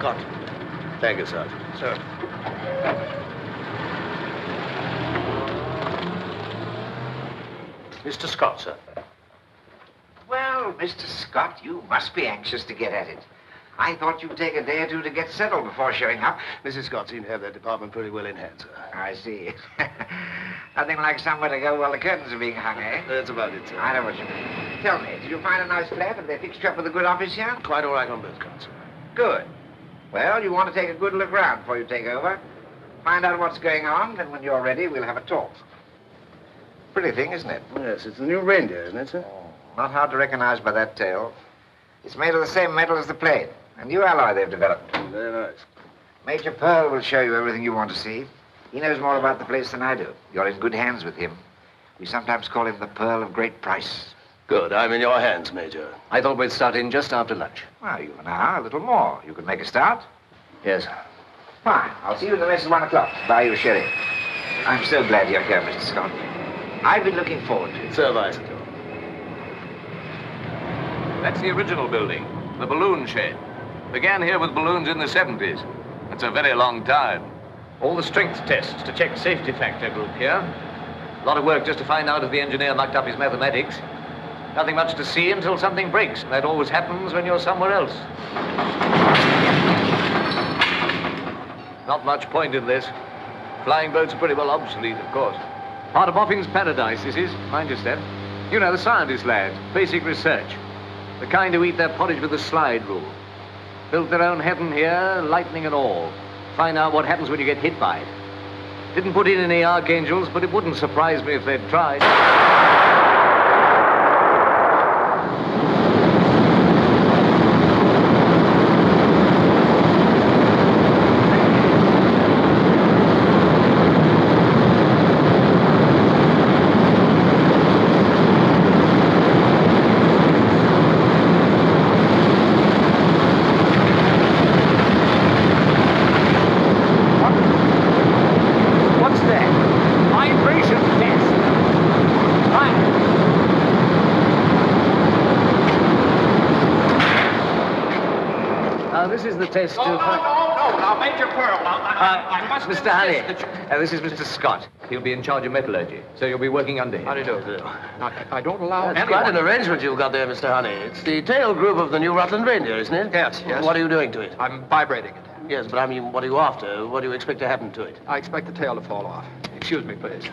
Scott. Thank you, Sergeant. Sir. Mr. Scott, sir. Well, Mr. Scott, you must be anxious to get at it. I thought you'd take a day or two to get settled before showing up. Mrs. Scott seemed to have that department pretty well in hand, sir. I see. Nothing like somewhere to go while the curtains are being hung, eh? That's about it, sir. I know what you mean. Tell me, did you find a nice flat? Have they fixed you up with a good office here? Quite all right on both counts, sir. Good. Well, you want to take a good look round before you take over. Find out what's going on, then when you're ready, we'll have a talk. Pretty thing, isn't it? Yes, it's the new reindeer, isn't it, sir? Not hard to recognize by that tail. It's made of the same metal as the plane. A new alloy they've developed. Very nice. Major Pearl will show you everything you want to see. He knows more about the place than I do. You're in good hands with him. We sometimes call him the Pearl of Great Price. Good. I'm in your hands, Major. I thought we'd start in just after lunch. Well, you have an hour, a little more. You could make a start. Yes. Fine. I'll see you in the mess at 1 o'clock. Buy you a sherry. I'm so glad you're here, Mr. Scott. I've been looking forward to it. Sir Vice. That's the original building, the balloon shed. Began here with balloons in the 70s. That's a very long time. All the strength tests to check safety factor group here. A lot of work just to find out if the engineer mucked up his mathematics. Nothing much to see until something breaks, and that always happens when you're somewhere else. Not much point in this. Flying boats are pretty well obsolete, of course. Part of Boffin's paradise, this is. Mind your step. You know, the scientist lads, basic research. The kind who eat their porridge with the slide rule. Built their own heaven here, lightning and all. Find out what happens when you get hit by it. Didn't put in any archangels, but it wouldn't surprise me if they'd tried. This is the test. No, now, Major Pearl, I must... Mr. Honey, this is Mr. Scott. He'll be in charge of metallurgy, so you'll be working under him. How do you do? I don't allow That's anyone... quite an arrangement you've got there, Mr. Honey. It's the tail group of the new Rutland reindeer, isn't it? Yes. What are you doing to it? I'm vibrating it. Yes, but I mean, what are you after? What do you expect to happen to it? I expect the tail to fall off. Excuse me, please.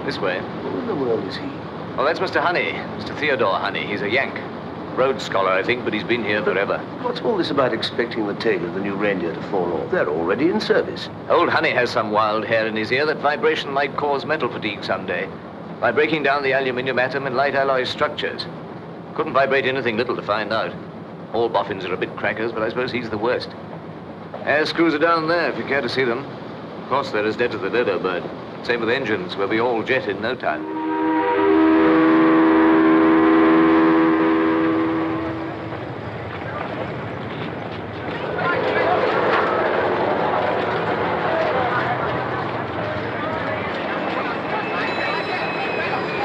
This way. Who in the world is he? Oh, that's Mr. Honey, Mr. Theodore Honey. He's a Yank. Rhodes Scholar, I think, but he's been here forever. What's all this about expecting the tail of the new reindeer to fall off? They're already in service. Old Honey has some wild hair in his ear that vibration might cause metal fatigue someday by breaking down the aluminium atom in light alloy structures. Couldn't vibrate anything little to find out. All boffins are a bit crackers, but I suppose he's the worst. Air screws are down there, if you care to see them. Of course, they're as dead as the dodo bird. Same with engines. We'll be all jet in no time.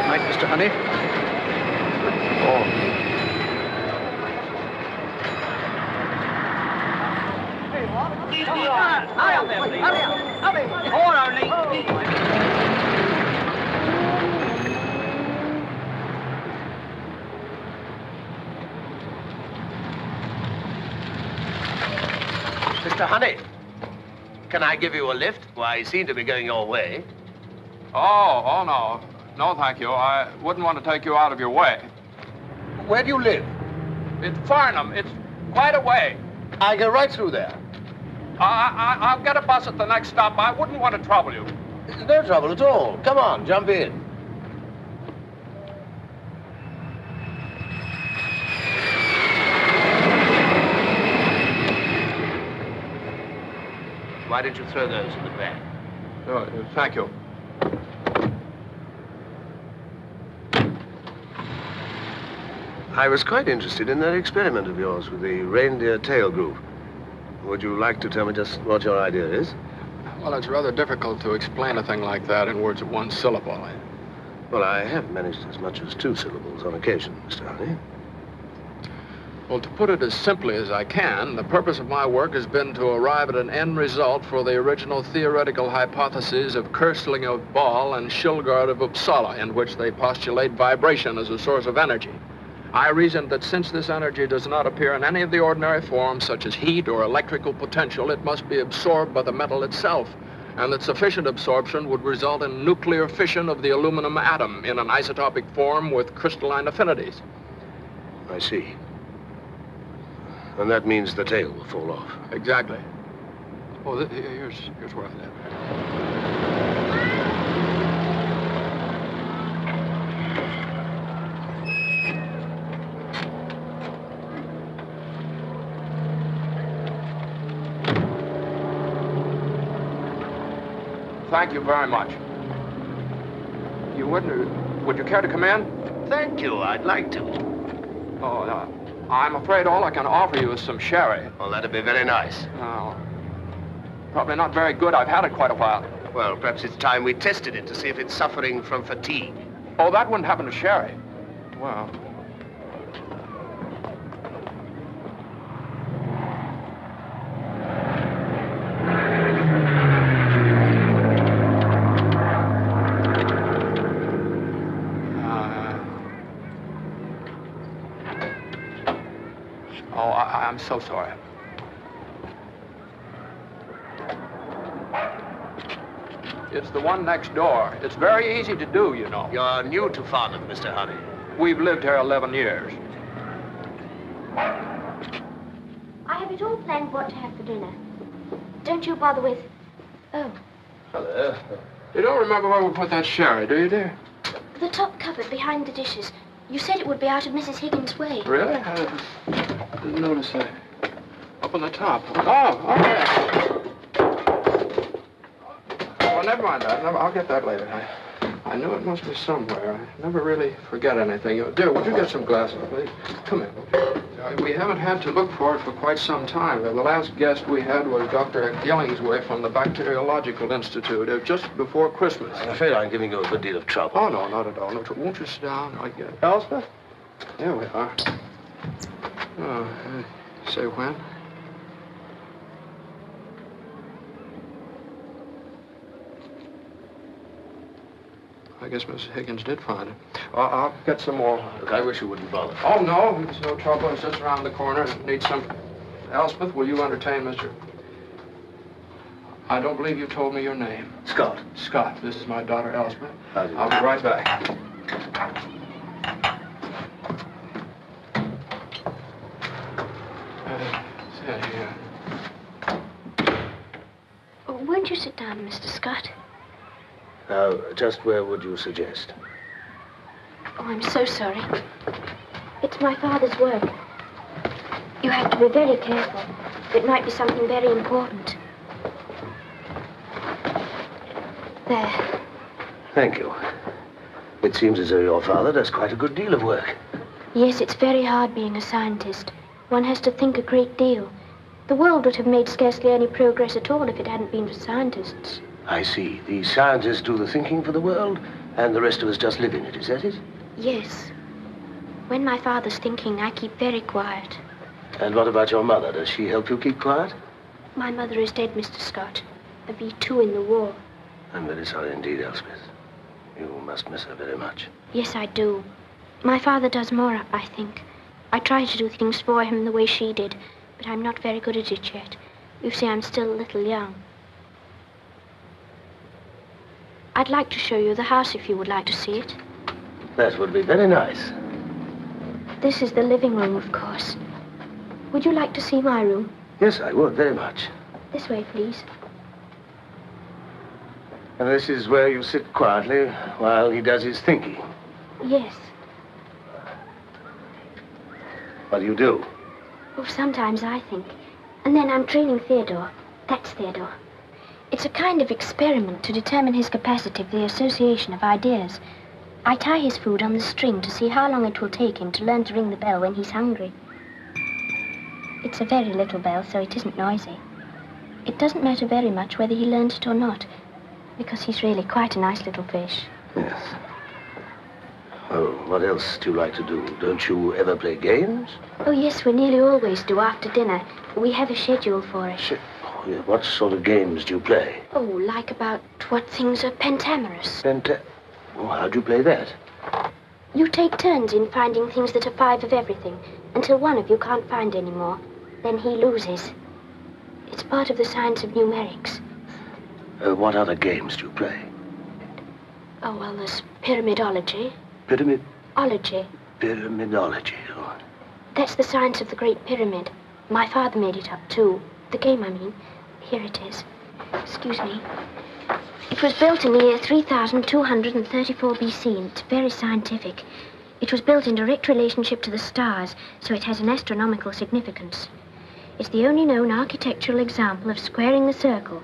Night, Mr. Honey. Mr. Honey, can I give you a lift? Why, I seem to be going your way. Oh, no. No, thank you. I wouldn't want to take you out of your way. Where do you live? It's Farnham. It's quite a way. I go right through there. I'll get a bus at the next stop. I wouldn't want to trouble you. No trouble at all. Come on, jump in. Why did you throw those in the bag? Oh, thank you. I was quite interested in that experiment of yours with the reindeer tail group. Would you like to tell me just what your idea is? Well, it's rather difficult to explain a thing like that in words of one syllable. Well, I have managed as much as 2 syllables on occasion, Mr. Honey. Well, to put it as simply as I can, the purpose of my work has been to arrive at an end result for the original theoretical hypotheses of Kersling of Ball and Shilgard of Uppsala, in which they postulate vibration as a source of energy. I reasoned that since this energy does not appear in any of the ordinary forms, such as heat or electrical potential, it must be absorbed by the metal itself, and that sufficient absorption would result in nuclear fission of the aluminum atom in an isotopic form with crystalline affinities. I see. And that means the tail will fall off. Exactly. Oh, here's where I live. Thank you very much. Would you care to come in? Thank you. I'd like to. Oh, no. I'm afraid all I can offer you is some sherry. Well, that'd be very nice. Oh, probably not very good. I've had it quite a while. Well, perhaps it's time we tested it to see if it's suffering from fatigue. Oh, that wouldn't happen to sherry. Well. I'm so sorry. It's the one next door. It's very easy to do, you know. You're new to Farnham, Mr. Honey. We've lived here 11 years. I have it all planned what to have for dinner. Don't you bother with... Oh. Hello. You don't remember where we put that sherry, do you, dear? The top cupboard behind the dishes. You said it would be out of Mrs. Higgins' way. Really? I didn't notice that. Up on the top. Oh, okay. Well, never mind that. I'll get that later. I knew it must be somewhere. I never really forget anything. Dear, would you get some glasses, please? Come in. We haven't had to look for it for quite some time. The last guest we had was Dr. Gillingsway from the Bacteriological Institute, just before Christmas. I'm afraid I'm giving you a good deal of trouble. Oh, no, not at all. No, won't you sit down? Elspeth? There we are. Oh, say when? I guess Mrs. Higgins did find it. I'll get some more. Look, I wish you wouldn't bother. Oh, no, it's no trouble. It's just around the corner. Need some... Elspeth, will you entertain Mr... I don't believe you told me your name. Scott. Scott. This is my daughter, Elspeth. How do you I'll be right back. Here. Won't you sit down, Mr. Scott? Now, just where would you suggest? Oh, I'm so sorry. It's my father's work. You have to be very careful. It might be something very important. There. Thank you. It seems as though your father does quite a good deal of work. Yes, it's very hard being a scientist. One has to think a great deal. The world would have made scarcely any progress at all if it hadn't been for scientists. I see. The scientists do the thinking for the world, and the rest of us just live in it. Is that it? Yes. When my father's thinking, I keep very quiet. And what about your mother? Does she help you keep quiet? My mother is dead, Mr. Scott. A V2 in the war. I'm very sorry indeed, Elspeth. You must miss her very much. Yes, I do. My father does more up, I think. I try to do things for him the way she did, but I'm not very good at it yet. You see, I'm still a little young. I'd like to show you the house if you would like to see it. That would be very nice. This is the living room, of course. Would you like to see my room? Yes, I would, very much. This way, please. And this is where you sit quietly while he does his thinking? Yes. What do you do? Oh, sometimes I think. And then I'm training Theodore. That's Theodore. It's a kind of experiment to determine his capacity for the association of ideas. I tie his food on the string to see how long it will take him to learn to ring the bell when he's hungry. It's a very little bell, so it isn't noisy. It doesn't matter very much whether he learns it or not, because he's really quite a nice little fish. Yes. Oh, what else do you like to do? Don't you ever play games? Oh, yes, we nearly always do after dinner. We have a schedule for it. Oh, yeah. What sort of games do you play? Oh, like about what things are pentamerous. Oh, how do you play that? You take turns in finding things that are 5 of everything, until one of you can't find any more. Then he loses. It's part of the science of numerics. What other games do you play? Oh, well, there's pyramidology. Pyramidology. Oh. That's the science of the Great Pyramid. My father made it up, too. The game, I mean. Here it is. Excuse me. It was built in the year 3234 BC, and it's very scientific. It was built in direct relationship to the stars, so it has an astronomical significance. It's the only known architectural example of squaring the circle.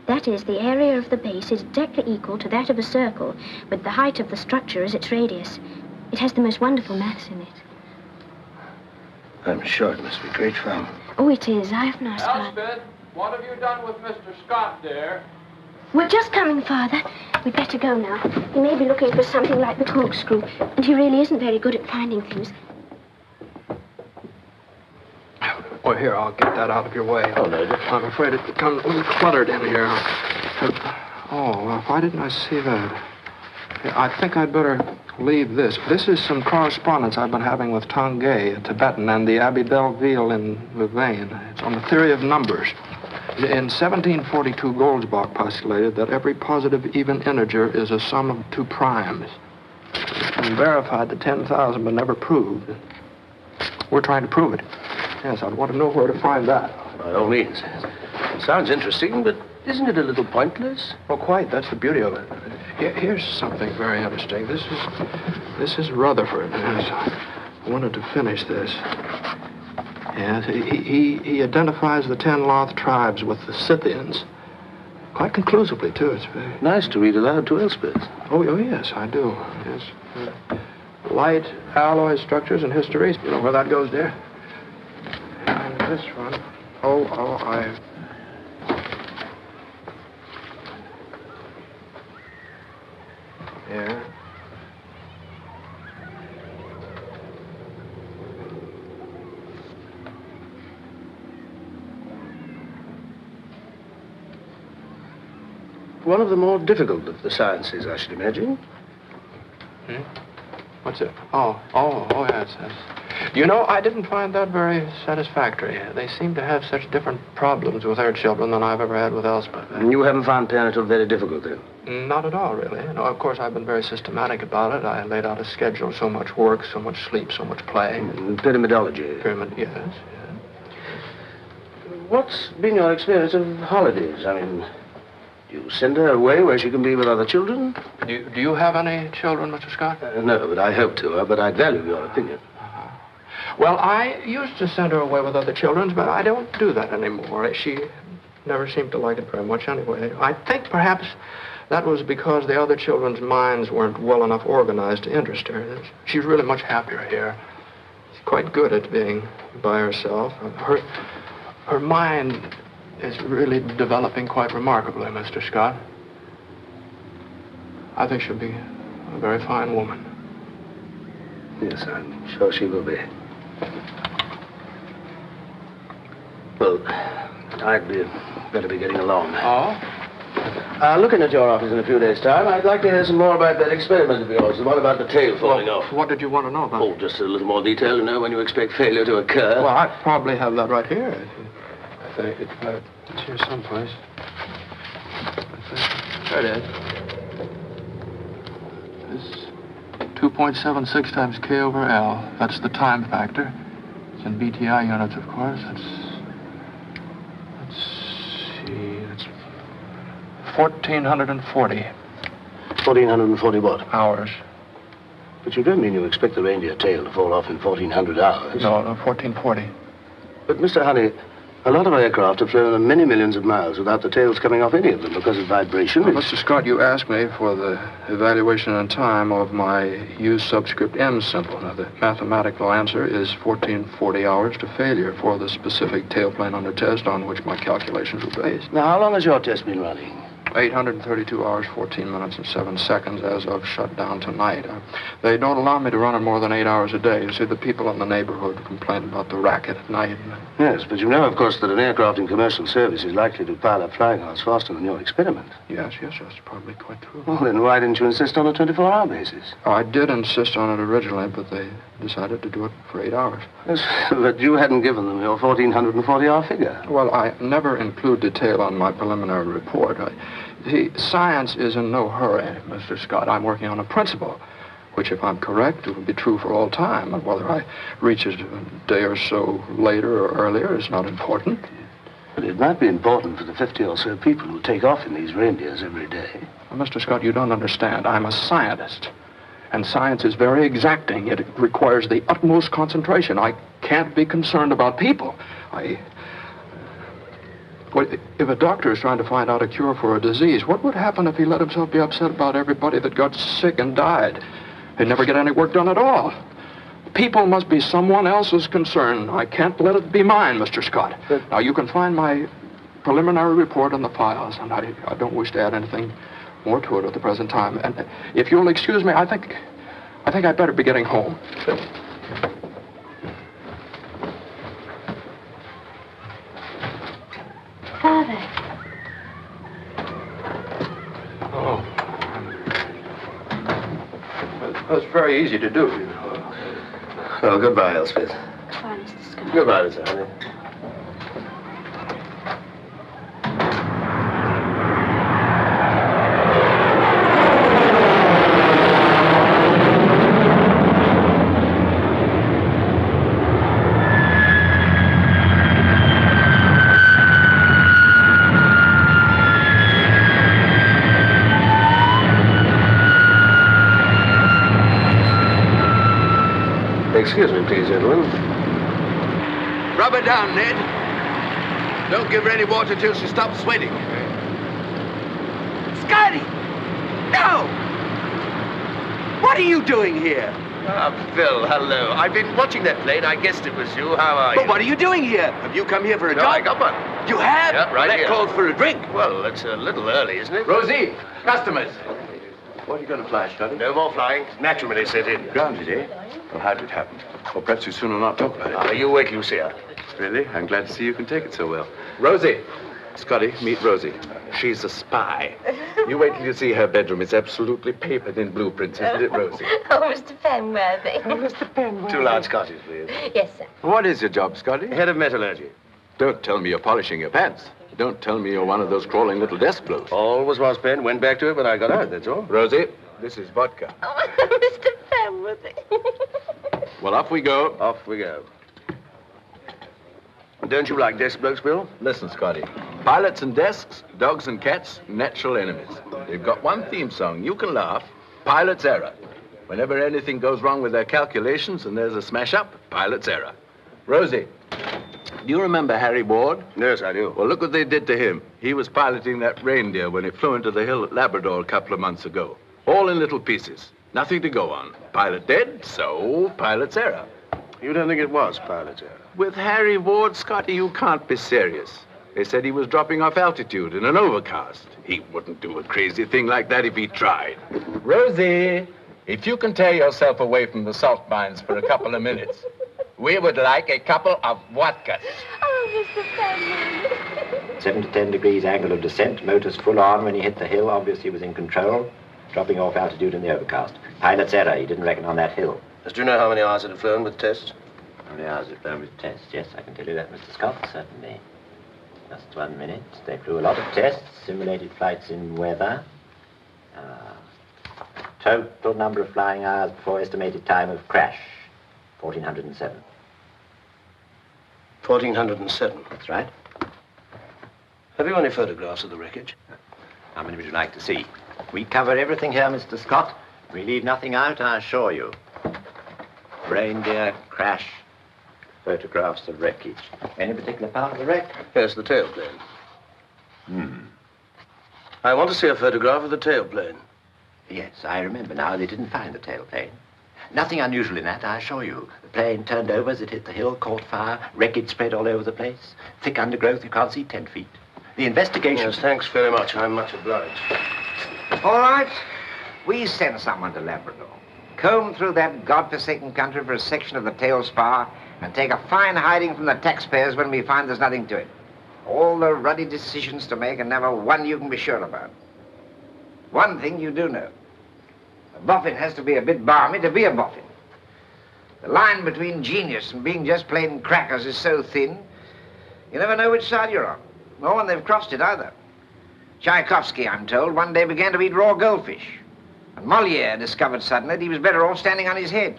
That is, the area of the base is exactly equal to that of a circle, with the height of the structure as its radius. It has the most wonderful maths in it. I'm sure it must be great fun. Oh, it is. I have nice fun. Elspeth, what have you done with Mr. Scott, dear? We're just coming, Father. We'd better go now. He may be looking for something like the corkscrew, and he really isn't very good at finding things. Oh, here, I'll get that out of your way. Oh, no. I'm afraid it becomes a little cluttered in here. Oh, well, why didn't I see that? I think I'd better leave this. This is some correspondence I've been having with Tanguay, a Tibetan, and the Abbé Belleville in Louvain. It's on the theory of numbers. In 1742, Goldsbach postulated that every positive even integer is a sum of 2 primes. And verified the 10,000, but never proved. We're trying to prove it. Yes, I'd want to know where to find that. By all means. Sounds interesting, but isn't it a little pointless? Oh, quite. That's the beauty of it. Here's something very interesting. This is Rutherford. Yes, I wanted to finish this. Yes, he identifies the 10 Loth tribes with the Scythians. Quite conclusively, too. It's very nice to read aloud to Elspeth. Oh, yes, I do. Yes. Light, alloy structures, and histories. You know where that goes, dear? And this one. Yeah. One of the more difficult of the sciences, I should imagine. What's it? Oh, yes. You know, I didn't find that very satisfactory. They seem to have such different problems with their children than I've ever had with Elspeth. You haven't found parenthood very difficult, then? Not at all, really. No, of course, I've been very systematic about it. I laid out a schedule, so much work, so much sleep, so much play. Pyramidology. Yes. What's been your experience of holidays? I mean, do you send her away where she can be with other children? Do you have any children, Mr. Scott? No, but I hope to, but I'd value your opinion. Well, I used to send her away with other children, but I don't do that anymore. She never seemed to like it very much anyway. I think perhaps that was because the other children's minds weren't well enough organized to interest her. She's really much happier here. She's quite good at being by herself. Her mind is really developing quite remarkably, Mr. Scott. I think she'll be a very fine woman. Yes, I'm sure she will be. Well, I'd better be getting along. Oh? Looking at your office in a few days' time, I'd like to hear some more about that experiment of yours, the one about the tail falling off. What did you want to know about? Oh, just a little more detail, when you expect failure to occur. Well, I probably have that right here. I think it's here someplace. There it is. It's 2.76 times K over L. That's the time factor. It's in BTI units, of course. Let's see. It's 1,440. 1,440 what? Hours. But you don't mean you expect the reindeer tail to fall off in 1,400 hours? No, 1,440. But, Mr. Honey, A lot of aircraft have flown many millions of miles without the tails coming off any of them because of vibration. Well, Mr. Scott, you asked me for the evaluation in time of my use subscript M symbol. Now, the mathematical answer is 1440 hours to failure for the specific tailplane under test on which my calculations were based. Now, how long has your test been running? 832 hours, 14 minutes, and 7 seconds as of shutdown tonight. They don't allow me to run it more than 8 hours a day. You see, the people in the neighborhood complain about the racket at night. Yes, but you know, of course, that an aircraft in commercial service is likely to pile up flying hours faster than your experiment. Yes, that's probably quite true. Well, then why didn't you insist on a 24-hour basis? I did insist on it originally, but they decided to do it for 8 hours. Yes, but you hadn't given them your 1,440-hour figure. Well, I never include detail on my preliminary report. See, science is in no hurry, Mr. Scott. I'm working on a principle, which, if I'm correct, it will be true for all time. And whether I reach it a day or so later or earlier is not important. But it might be important for the 50 or so people who take off in these reindeers every day. Well, Mr. Scott, you don't understand. I'm a scientist. And science is very exacting. It requires the utmost concentration. I can't be concerned about people. Well, if a doctor is trying to find out a cure for a disease, what would happen if he let himself be upset about everybody that got sick and died? He'd never get any work done at all. People must be someone else's concern. I can't let it be mine, Mr. Scott. Now, you can find my preliminary report in the files, and I don't wish to add anything more to it at the present time. And if you'll excuse me, I think I'd better be getting home. Father. Oh. Well, it's very easy to do, you know. Oh, goodbye, Elspeth. Goodbye, Mr. Scott. Goodbye, Mr. Honey. Excuse me, please, gentlemen. Rub her down, Ned. Don't give her any water till she stops sweating. Scotty! No! What are you doing here? Phil, hello. I've been watching that plane. I guessed it was you. How are you? But what are you doing here? Have you come here for a No, job? I got one. You have? Yep, right That here. calls for a drink. Well, it's a little early, isn't it? Rosie, customers. What are you going to fly, Scotty? No more flying. Naturally set in. Grounded, eh? Well, how did it happen? Or perhaps you'd sooner not talk about it. You wait till you see her. Really? I'm glad to see you can take it so well. Rosie. Scotty, meet Rosie. She's a spy. You wait till you see her bedroom. It's absolutely papered in blueprints, isn't it, Rosie? Oh, Mr. Penworthy. Mr. Penworthy. 2 large scotches, please. Yes, sir. What is your job, Scotty? Head of metallurgy. Don't tell me you're polishing your pants. Don't tell me you're one of those crawling little desk blokes. Always was, Pen. Went back to it when I got out, that's all. Rosie, this is vodka. Oh, Mr. Penworthy. Well, off we go. Off we go. Don't you like desk blokes, Bill? Listen, Scotty. Pilots and desks, dogs and cats, natural enemies. They've got one theme song. You can laugh. Pilot's error. Whenever anything goes wrong with their calculations and there's a smash-up, pilot's error. Rosie, do you remember Harry Ward? Yes, I do. Well, look what they did to him. He was piloting that reindeer when it flew into the hill at Labrador a couple of months ago. All in little pieces. Nothing to go on. Pilot dead, so pilot's error. You don't think it was pilot's error? With Harry Ward, Scotty, you can't be serious. They said he was dropping off altitude in an overcast. He wouldn't do a crazy thing like that if he tried. Rosie, if you can tear yourself away from the salt mines for a couple of minutes, we would like a couple of vodkas. Oh, Mr. Penworthy. 7 to 10 degrees angle of descent. Motors full on when he hit the hill. Obviously was in control. Dropping off altitude in the overcast. Pilot's error. He didn't reckon on that hill. Do you know how many hours it had flown with tests? How many hours it flown with tests? Yes, I can tell you that, Mr. Scott, certainly. Just 1 minute. They flew a lot of tests, simulated flights in weather. Total number of flying hours before estimated time of crash, 1407. 1407. That's right. Have you any photographs of the wreckage? How many would you like to see? We cover everything here, Mr. Scott. We leave nothing out, I assure you. Reindeer crash. photographs of wreckage. Any particular part of the wreck? Yes, the tailplane. I want to see a photograph of the tailplane. Yes, I remember now. They didn't find the tailplane. Nothing unusual in that, I assure you. The plane turned over as it hit the hill, caught fire, wreckage spread all over the place. Thick undergrowth, you can't see 10 feet. The investigation... Yes, thanks very much. I'm much obliged. All right. We send someone to Labrador. Comb through that godforsaken country for a section of the tail spar and take a fine hiding from the taxpayers when we find there's nothing to it. All the ruddy decisions to make and never one you can be sure about. One thing you do know. A boffin has to be a bit balmy to be a boffin. The line between genius and being just plain crackers is so thin, you never know which side you're on. Nor when they've crossed it either. Tchaikovsky, I'm told, one day began to eat raw goldfish. And Moliere discovered suddenly that he was better off standing on his head.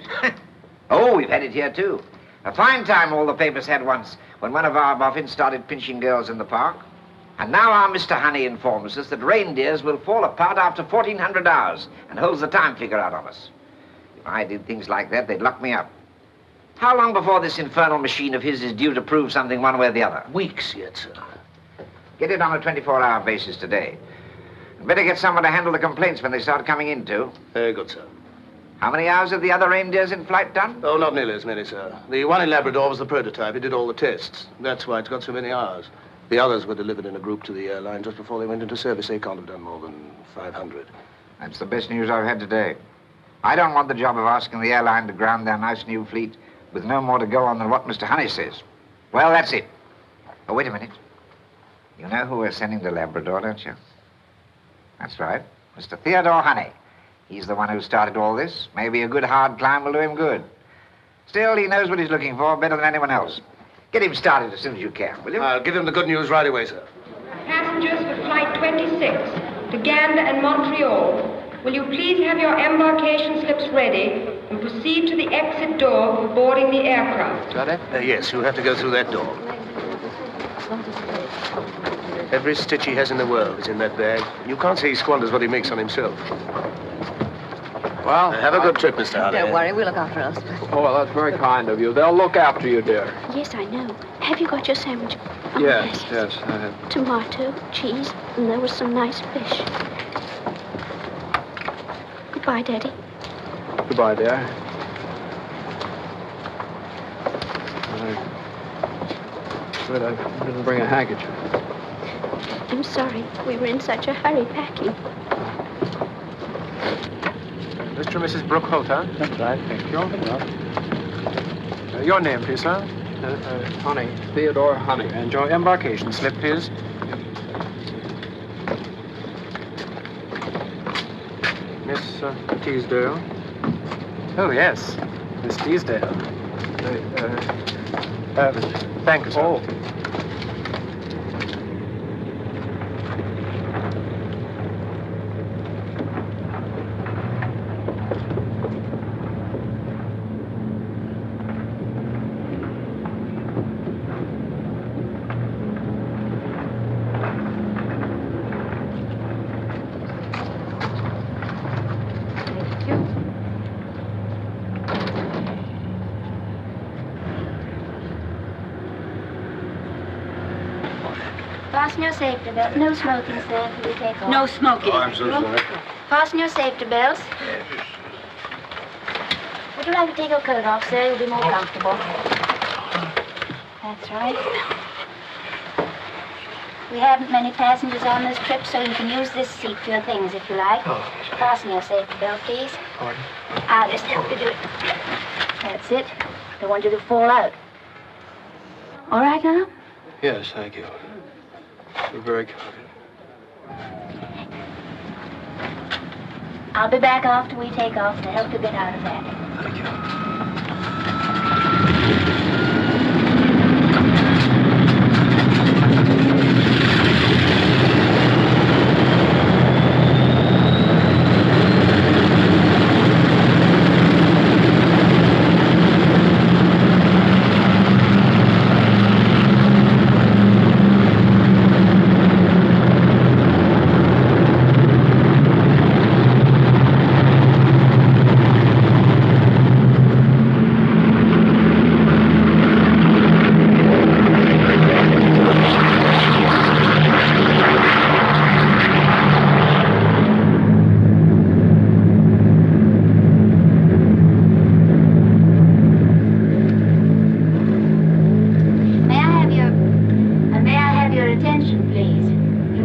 Oh, we've had it here too. A fine time all the papers had once when one of our boffins started pinching girls in the park. And now our Mr. Honey informs us that reindeers will fall apart after 1,400 hours and holds the time figure out on us. If I did things like that, they'd lock me up. How long before this infernal machine of his is due to prove something one way or the other? Weeks yet, sir. Get it on a 24-hour basis today. And better get someone to handle the complaints when they start coming in, too. Very good, sir. How many hours have the other reindeers in flight done? Oh, not nearly as many, sir. The one in Labrador was the prototype. It did all the tests. That's why it's got so many hours. The others were delivered in a group to the airline just before they went into service. They can't have done more than 500. That's the best news I've had today. I don't want the job of asking the airline to ground their nice new fleet with no more to go on than what Mr. Honey says. Well, that's it. Oh, wait a minute. You know who we're sending to Labrador, don't you? That's right. Mr. Theodore Honey. He's the one who started all this. Maybe a good hard climb will do him good. Still, he knows what he's looking for better than anyone else. Get him started as soon as you can, will you? I'll give him the good news right away, sir. Passengers for Flight 26 to Gander and Montreal, will you please have your embarkation slips ready and proceed to the exit door for boarding the aircraft? Got it? Yes, you'll have to go through that door. Every stitch he has in the world is in that bag. You can't say he squanders what he makes on himself. Well, have a good trip, Mr. Hardy. Don't worry, we'll look after us. Oh, well, that's very kind of you. They'll look after you, dear. Yes, I know. Have you got your sandwich? Oh, Yes, I have. Tomato, cheese, and there was some nice fish. Goodbye, Daddy. Goodbye, dear. I didn't bring a handkerchief. I'm sorry. We were in such a hurry packing. Mr. and Mrs. Brooke Holter? That's right, thank you. Your name, please, sir? Honey, Theodore Honey. And your embarkation slip, please. Miss Teasdale? Oh, yes. Miss Teasdale. Thank you, sir. Oh. Fasten your safety belt. No smoking, sir, until we take off. No smoking. Oh, I'm so sorry. Fasten your safety belts. Would you like to take your coat off, sir? You'll be more comfortable. That's right. We haven't many passengers on this trip, so you can use this seat for your things if you like. Fasten your safety belt, please. I'll just help you do it. That's it. Don't want you to fall out. All right now? Yes, thank you. You're very kind. I'll be back after we take off to help you get out of that. Thank you.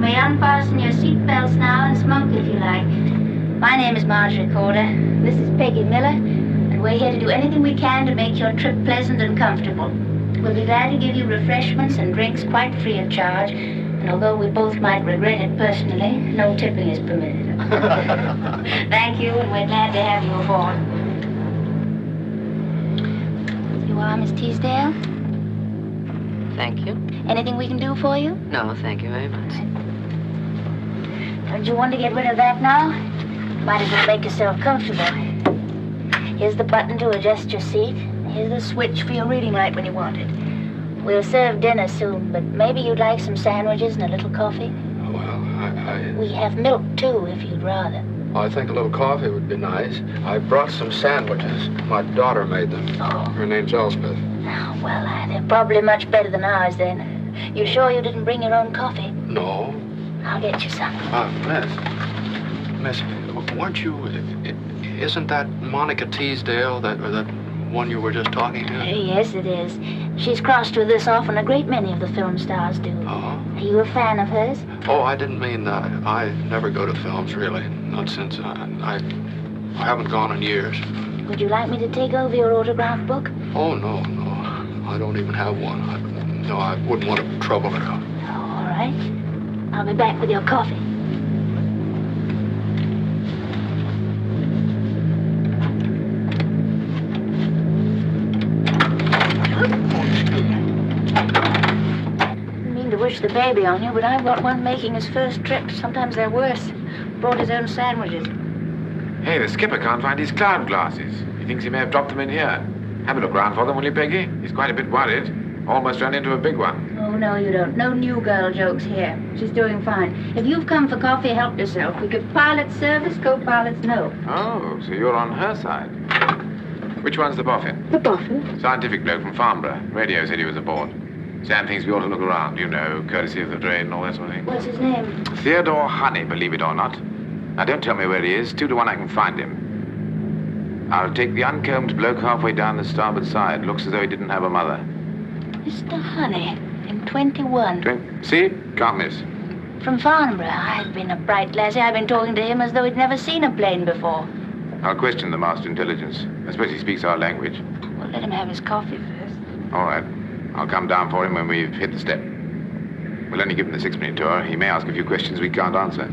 may unfasten your seat belts now and smoke if you like. My name is Marjorie Corder. This is Peggy Miller, and we're here to do anything we can to make your trip pleasant and comfortable. We'll be glad to give you refreshments and drinks quite free of charge, and although we both might regret it personally, no tipping is permitted. Thank you, and we're glad to have you aboard. You are Miss Teasdale? Thank you. Anything we can do for you? No, thank you very much. Don't you want to get rid of that now? Might as well make yourself comfortable. Here's the button to adjust your seat. Here's the switch for your reading light when you want it. We'll serve dinner soon, but maybe you'd like some sandwiches and a little coffee? Well, We have milk, too, if you'd rather. I think a little coffee would be nice. I brought some sandwiches. My daughter made them. Oh. Her name's Elspeth. Oh, well, they're probably much better than ours, then. You sure you didn't bring your own coffee? No. I'll get you some. Miss, weren't you... Isn't that Monica Teasdale, that one you were just talking to? Yes, it is. She's crossed with us often. A great many of the film stars do. Oh? Are you a fan of hers? Oh, I didn't mean that. I never go to films, really. Not since I haven't gone in years. Would you like me to take over your autograph book? Oh, no. I don't even have one. No, I wouldn't want to trouble her. All right. I'll be back with your coffee. Wish the baby on you, but I've got one making his first trip. Sometimes they're worse. Brought his own sandwiches. Hey, the skipper can't find his cloud glasses. He thinks he may have dropped them in here. Have a look round for them, will you, Peggy? He's quite a bit worried. Almost ran into a big one. Oh, no, you don't. No new girl jokes here. She's doing fine. If you've come for coffee, help yourself. We give pilots service, co-pilots no. Oh, so you're on her side. Which one's the boffin? The boffin? Scientific bloke from Farnborough. Radio said he was aboard. Sam thinks we ought to look around, you know, courtesy of the drain and all that sort of thing. What's his name? Theodore Honey, believe it or not. Now, don't tell me where he is. 2 to 1 I can find him. I'll take the uncombed bloke halfway down the starboard side. Looks as though he didn't have a mother. Mr. Honey, in 21. See? Can't miss. From Farnborough. I've been a bright lassie. I've been talking to him as though he'd never seen a plane before. I'll question the master intelligence. I suppose he speaks our language. Well, let him have his coffee first. All right. I'll come down for him when we've hit the step. We'll only give him the 6-minute tour. He may ask a few questions we can't answer.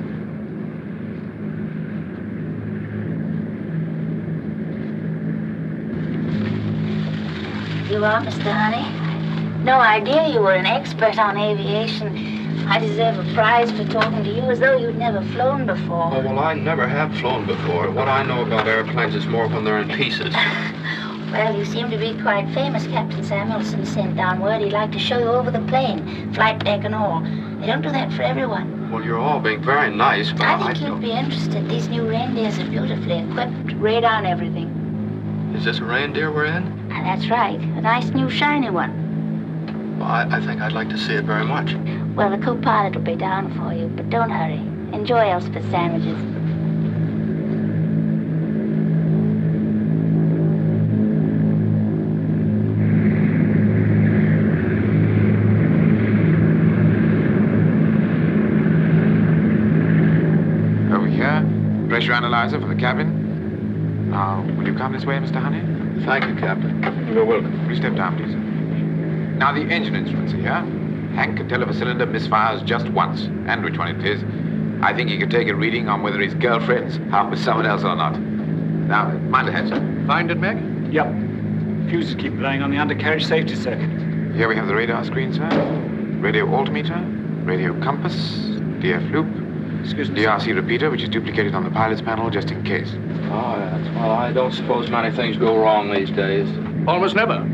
You are, Mr. Honey? No idea you were an expert on aviation. I deserve a prize for talking to you as though you'd never flown before. Oh, well, I never have flown before. What I know about airplanes is more when they're in pieces. Well, you seem to be quite famous. Captain Samuelson sent down word he'd like to show you over the plane, flight deck and all. They don't do that for everyone. Well, you're all being very nice, but I think you'd be interested. These new reindeers are beautifully equipped, radar and everything. Is this a reindeer we're in? That's right. A nice new shiny one. Well, I think I'd like to see it very much. Well, the co-pilot will be down for you, but don't hurry. Enjoy Elspeth's sandwiches. Pressure analyzer for the cabin. Now, will you come this way, Mr. Honey? Thank you, Captain. You're welcome. Will you step down, please? Now, the engine instruments are here. Hank can tell if a cylinder misfires just once, and which one it is. I think he could take a reading on whether his girlfriend's out with someone else or not. Now, mind ahead, sir. Find it, Meg? Yep. Fuses keep blowing on the undercarriage safety circuit. Here we have the radar screen, sir. Radio altimeter, radio compass, DF loop. Excuse me, DRC repeater, which is duplicated on the pilot's panel just in case. Oh, yes. Well, I don't suppose many things go wrong these days. Almost never.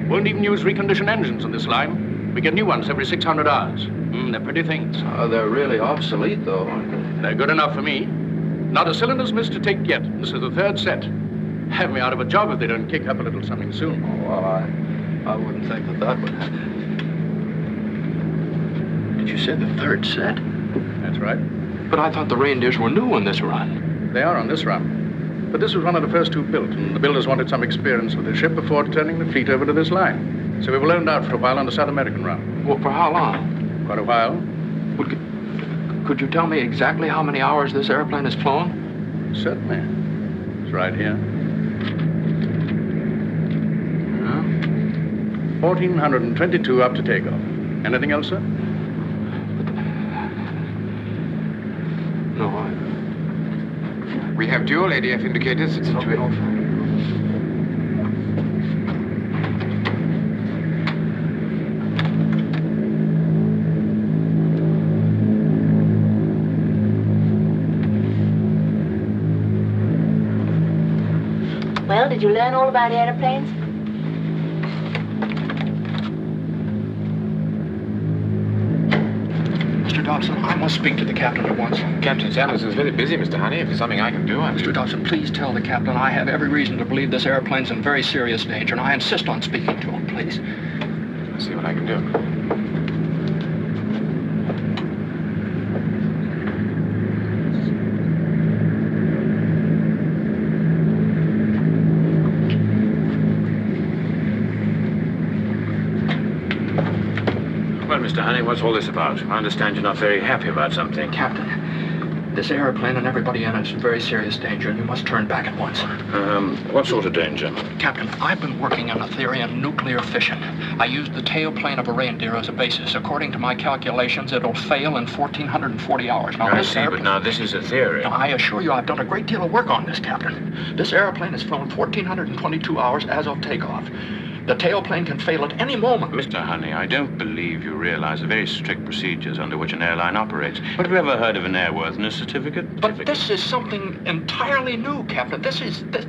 Won't even use reconditioned engines on this line. We get new ones every 600 hours. They're pretty things. They're really obsolete, though, aren't they? They're good enough for me. Not a cylinder's missed to take yet. This is the 3rd set. Have me out of a job if they don't kick up a little something soon. Oh, well, I wouldn't think that would happen. Did you say the 3rd set? That's right. But I thought the reindeers were new on this run. They are on this run. But this was one of the first 2 built, and the builders wanted some experience with the ship before turning the fleet over to this line. So we were loaned out for a while on the South American run. Well, for how long? Quite a while. Well, Could you tell me exactly how many hours this airplane has flown? Certainly. It's right here. 1,422 up to takeoff. Anything else, sir? No, We have dual ADF indicators at situation. Well, did you learn all about airplanes? Mr. Dobson, I must speak to the captain at once. Captain Sanders is very busy, Mr. Honey. If there's something I can do, Mr. Dobson, please tell the captain I have every reason to believe this airplane's in very serious danger, and I insist on speaking to him, please. I'll see what I can do. Well, Mr. Honey, what's all this about? I understand you're not very happy about something. Captain, this airplane and everybody in it is in very serious danger, and you must turn back at once. What sort of danger? Captain, I've been working on a theory on nuclear fission. I used the tailplane of a reindeer as a basis. According to my calculations, it'll fail in 1,440 hours. Now, I see, but now this is a theory. Now, I assure you I've done a great deal of work on this, Captain. This airplane has flown 1,422 hours as of takeoff. The tailplane can fail at any moment. Mr. Honey, I don't believe you realize the very strict procedures under which an airline operates. But have you ever heard of an airworthiness certificate? But this is something entirely new, Captain.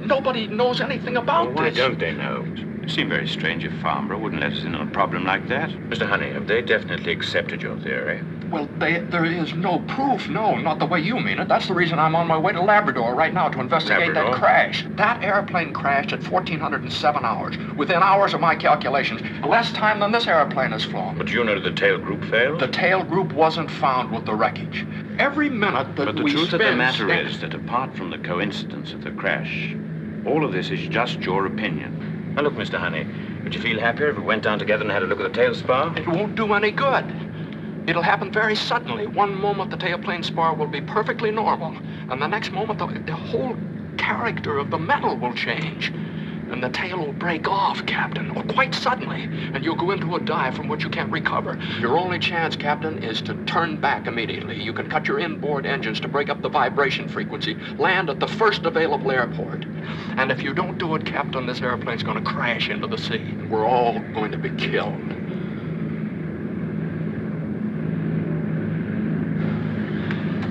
Nobody knows anything about Well, why this. don't they know? It seemed very strange if Farnborough wouldn't let us in on a problem like that. Mr. Honey, have they definitely accepted your theory? Well, there is no proof. No, not the way you mean it. That's the reason I'm on my way to Labrador right now to investigate Labrador? that crash. That airplane crashed at 1,407 hours. Within hours of my calculations. Less time than this airplane has flown. But you know the tail group failed? The tail group wasn't found with the wreckage. Every minute that But the we truth of spend the matter is that apart from the coincidence of the crash, all of this is just your opinion. Now look, Mr. Honey, would you feel happier if we went down together and had a look at the tail spar? It won't do any good. It'll happen very suddenly. One moment the tailplane spar will be perfectly normal, and the next moment the whole character of the metal will change. And the tail will break off, Captain, or quite suddenly, and you'll go into a dive from which you can't recover. Your only chance, Captain, is to turn back immediately. You can cut your inboard engines to break up the vibration frequency, land at the first available airport. And if you don't do it, Captain, this airplane's going to crash into the sea, and we're all going to be killed.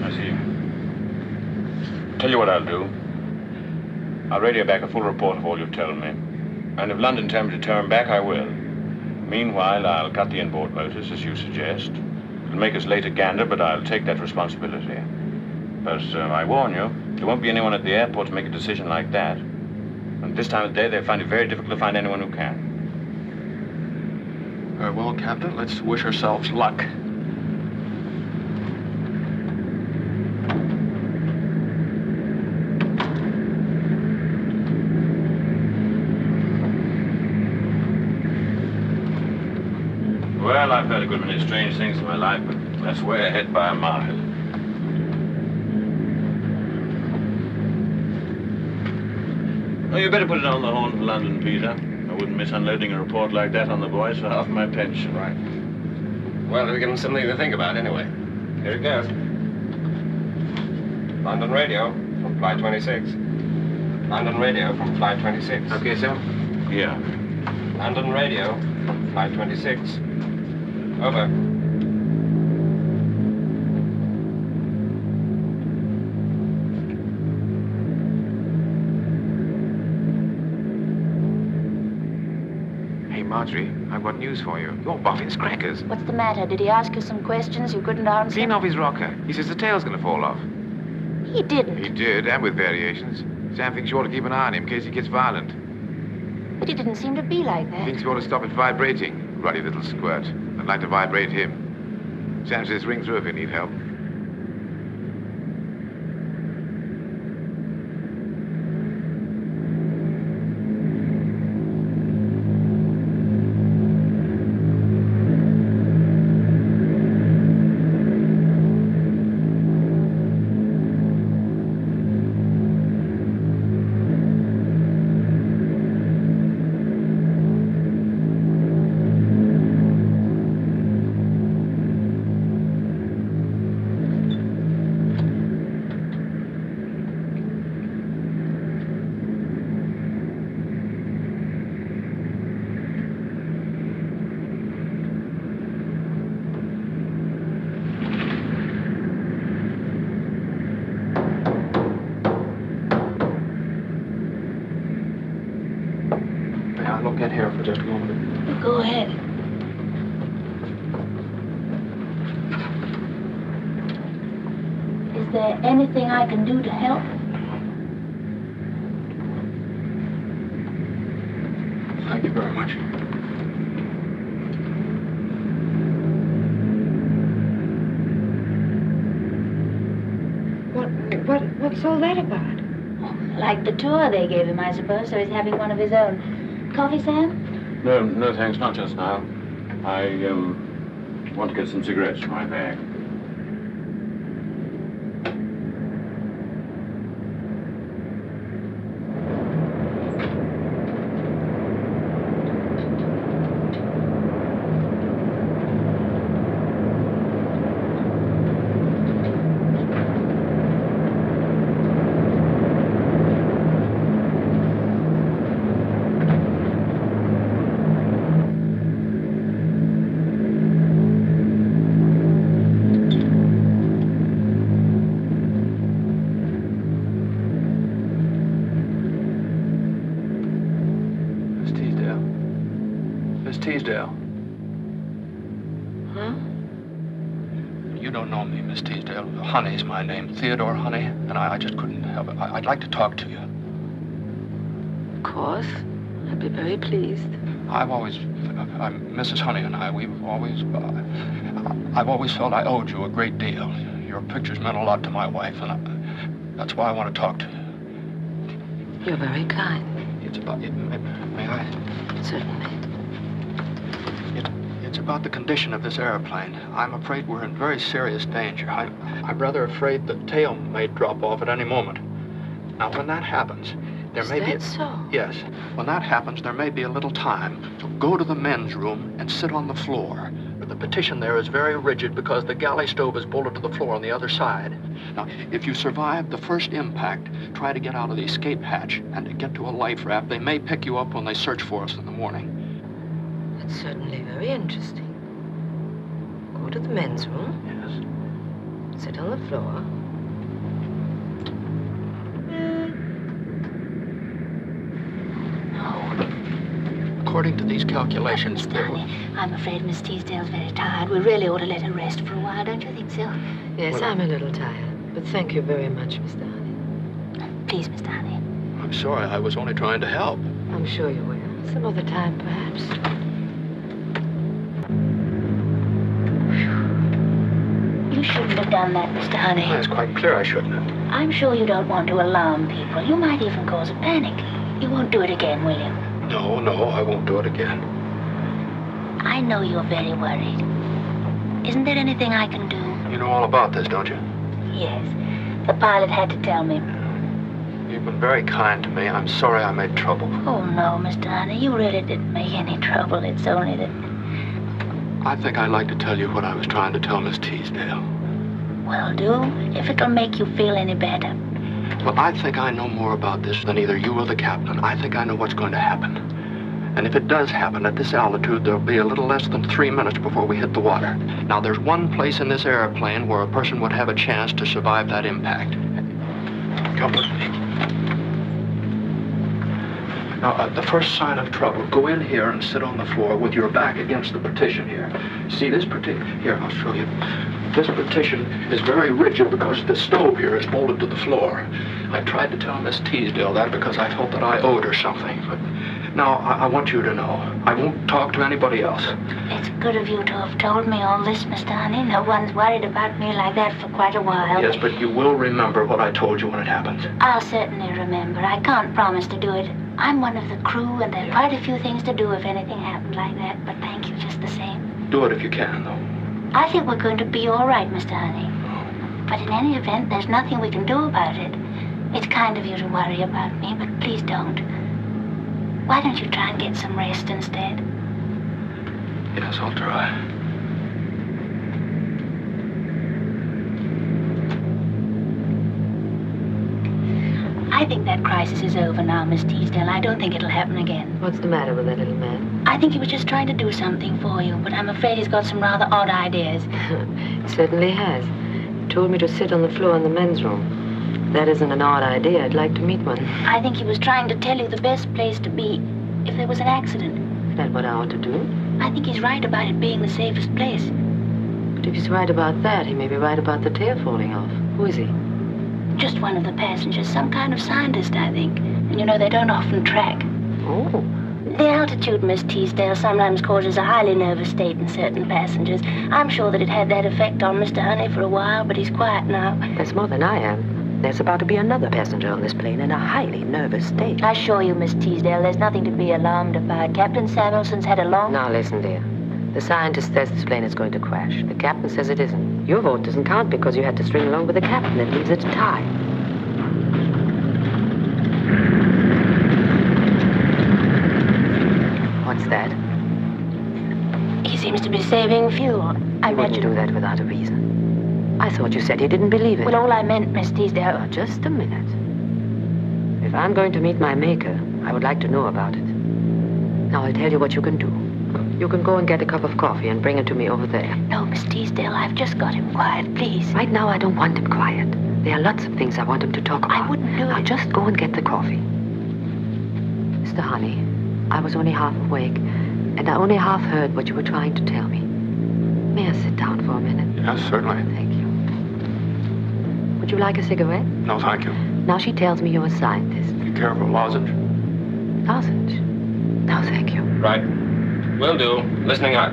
I see. Tell you what I'll do. I'll radio back a full report of all you've told me. And if London tell me to turn back, I will. Meanwhile, I'll cut the inboard motors, as you suggest. It'll make us late at Gander, but I'll take that responsibility. But I warn you, there won't be anyone at the airport to make a decision like that. And this time of day, they find it very difficult to find anyone who can. Very well, Captain. Let's wish ourselves luck. Well, I've heard a good many strange things in my life, but that's way ahead by a mile. Well, you better put it on the horn for London, Peter. I wouldn't miss unloading a report like that on the boys for half my pension. Right. Well, it'll give them something to think about anyway. Here it goes. London radio from Flight 26. London radio from Flight 26. Okay, sir. Yeah. London radio from Flight 26. Over. Hey, Marjorie, I've got news for you. Your boffin's crackers. What's the matter? Did he ask you some questions you couldn't answer? Clean off his rocker. He says the tail's going to fall off. He didn't. He did, and with variations. Sam thinks you ought to keep an eye on him in case he gets violent. But he didn't seem to be like He that. thinks you ought to stop it vibrating. Ruddy little squirt. I'd like to vibrate him. Sam says ring through if you need help. for just a moment? Go ahead. Is there anything I can do to help? Thank you very much. What's all that about? Like the tour they gave him, I suppose, so he's having one of his own. Coffee, Sam? No, thanks, not just now. I, want to get some cigarettes from my bag. Teasdale. Huh? You don't know me, Miss Teasdale. Honey's my name, Theodore Honey, and I just couldn't help it. I'd like to talk to you. Of course. I'd be very pleased. I'm Mrs. Honey and I've always felt I owed you a great deal. Your pictures meant a lot to my wife, and that's why I want to talk to you. You're very kind. It's about, may I? Certainly. It's about the condition of this airplane. I'm afraid we're in very serious danger. I'm rather afraid the tail may drop off at any moment. Now, when that happens, there may be... Is that so? Yes. When that happens, there may be a little time to go to the men's room and sit on the floor. The petition there is very rigid because the galley stove is bolted to the floor on the other side. Now, if you survive the first impact, try to get out of the escape hatch and to get to a life raft. They may pick you up when they search for us in the morning. That's certainly very interesting. Go to the men's room. Yes. Sit on the floor. According to these calculations, I'm afraid Miss Teasdale's very tired. We really ought to let her rest for a while, don't you think so? Yes, well, I'm a little tired, but thank you very much, Mr. Honey. Please, Mr. Honey. I'm sorry, I was only trying to help. I'm sure you will. Some other time, perhaps. You shouldn't have done that, Mr. Honey. It's quite clear I shouldn't have. I'm sure you don't want to alarm people. You might even cause a panic. You won't do it again, will you? No, I won't do it again. I know you're very worried. Isn't there anything I can do? You know all about this, don't you? Yes. The pilot had to tell me. You've been very kind to me. I'm sorry I made trouble. Oh, no, Mr. Honey. You really didn't make any trouble. It's only that... I think I'd like to tell you what I was trying to tell Miss Teasdale. Well, do, if it'll make you feel any better. Well, I think I know more about this than either you or the captain. I think I know what's going to happen. And if it does happen at this altitude, there'll be a little less than 3 minutes before we hit the water. Now, there's one place in this airplane where a person would have a chance to survive that impact. Come with me. Now, at the first sign of trouble, go in here and sit on the floor with your back against the partition here. See this partition? Here, I'll show you. This partition is very rigid because the stove here is bolted to the floor. I tried to tell Miss Teasdale that because I felt that I owed her something. But now, I want you to know, I won't talk to anybody else. It's good of you to have told me all this, Mr. Honey. No one's worried about me like that for quite a while. Yes, but you will remember what I told you when it happens. I'll certainly remember. I can't promise to do it. I'm one of the crew, and there are quite a few things to do if anything happened like that. But thank you just the same. Do it if you can, though. I think we're going to be all right, Mr. Honey. But in any event, there's nothing we can do about it. It's kind of you to worry about me, but please don't. Why don't you try and get some rest instead? Yes, I'll try. I think that crisis is over now, Miss Teasdale. I don't think it'll happen again. What's the matter with that little man? I think he was just trying to do something for you, but I'm afraid he's got some rather odd ideas. He certainly has. He told me to sit on the floor in the men's room. That isn't an odd idea. I'd like to meet one. I think he was trying to tell you the best place to be if there was an accident. Is that what I ought to do? I think he's right about it being the safest place. But if he's right about that, he may be right about the tail falling off. Who is he? Just one of the passengers, some kind of scientist, I think. And you know, they don't often track. Oh. The altitude, Miss Teasdale, sometimes causes a highly nervous state in certain passengers. I'm sure that it had that effect on Mr. Honey for a while, but he's quiet now. That's more than I am. There's about to be another passenger on this plane in a highly nervous state. I assure you, Miss Teasdale, there's nothing to be alarmed about. Captain Samuelson's had a long... Now listen, dear. The scientist says this plane is going to crash. The captain says it isn't. Your vote doesn't count because you had to string along with the captain. It leaves it a tie. What's that? He seems to be saving fuel. I wouldn't do that without a reason. I thought you said you didn't believe it. Well, all I meant, Miss Teasdale... Oh, just a minute. If I'm going to meet my maker, I would like to know about it. Now, I'll tell you what you can do. You can go and get a cup of coffee and bring it to me over there. No, Miss Teasdale, I've just got him quiet, please. Right now, I don't want him quiet. There are lots of things I want him to talk about. I wouldn't do it. Now, just go and get the coffee. Mr. Honey, I was only half awake, and I only half heard what you were trying to tell me. May I sit down for a minute? Yes, certainly. Thank you. Would you like a cigarette? No, thank you. Now she tells me you're a scientist. You care for a lozenge? Lozenge? No, thank you. Right. Will do. Listening up.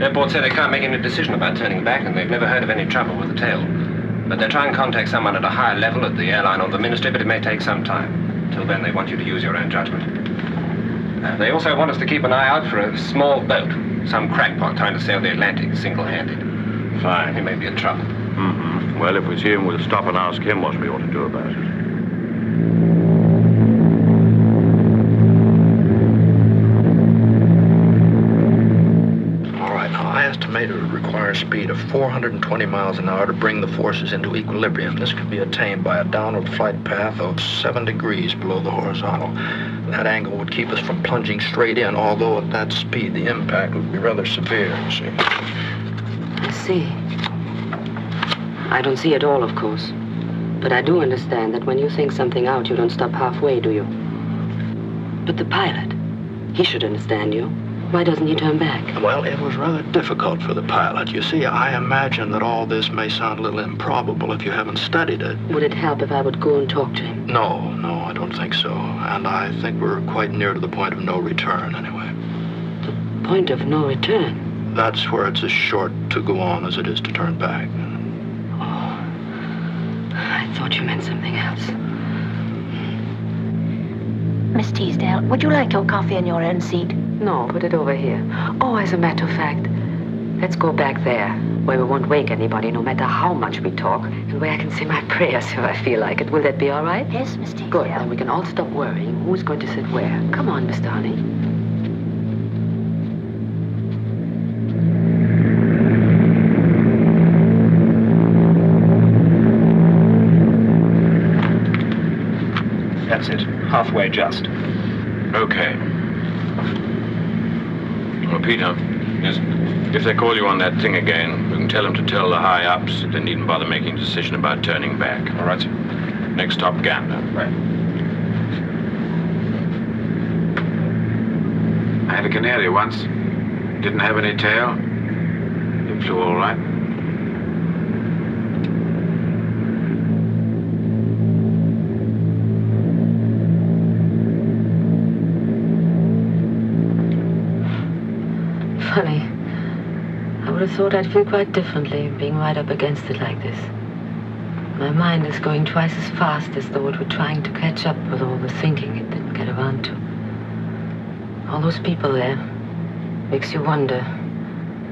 Airport say they can't make any decision about turning back, and they've never heard of any trouble with the tail. But they're trying to contact someone at a higher level at the airline or the ministry, but it may take some time. Till then, they want you to use your own judgment. They also want us to keep an eye out for a small boat. Some crackpot trying to sail the Atlantic single-handed. Fine. He may be in trouble. Mm-hmm. Well, if we see him, we'll stop and ask him what we ought to do about it. I estimate it would require a speed of 420 miles an hour to bring the forces into equilibrium. This could be attained by a downward flight path of 7 degrees below the horizontal. That angle would keep us from plunging straight in, although at that speed the impact would be rather severe, you see. I see. I don't see it all, of course. But I do understand that when you think something out, you don't stop halfway, do you? But the pilot, he should understand you. Why doesn't he turn back? Well, it was rather difficult for the pilot. You see, I imagine that all this may sound a little improbable if you haven't studied it. Would it help if I would go and talk to him? No, I don't think so. And I think we're quite near to the point of no return, anyway. The point of no return? That's where it's as short to go on as it is to turn back. Oh, I thought you meant something else. Miss Teasdale, would you like your coffee in your own seat? No, put it over here. Oh, as a matter of fact, let's go back there, where we won't wake anybody, no matter how much we talk, and where I can say my prayers if I feel like it. Will that be all right? Yes, Miss Teasdale. Good, then we can all stop worrying who's going to sit where. Come on, Mr. Honey. That's it. Halfway just. Okay. Well, Peter. Yes? If they call you on that thing again, you can tell them to tell the high-ups that they needn't bother making a decision about turning back. All right, sir. Next stop, Gander. Right. I had a canary once. Didn't have any tail. It flew all right. Funny. I would have thought I'd feel quite differently being right up against it like this. My mind is going twice as fast as though it were trying to catch up with all the thinking it didn't get around to. All those people there makes you wonder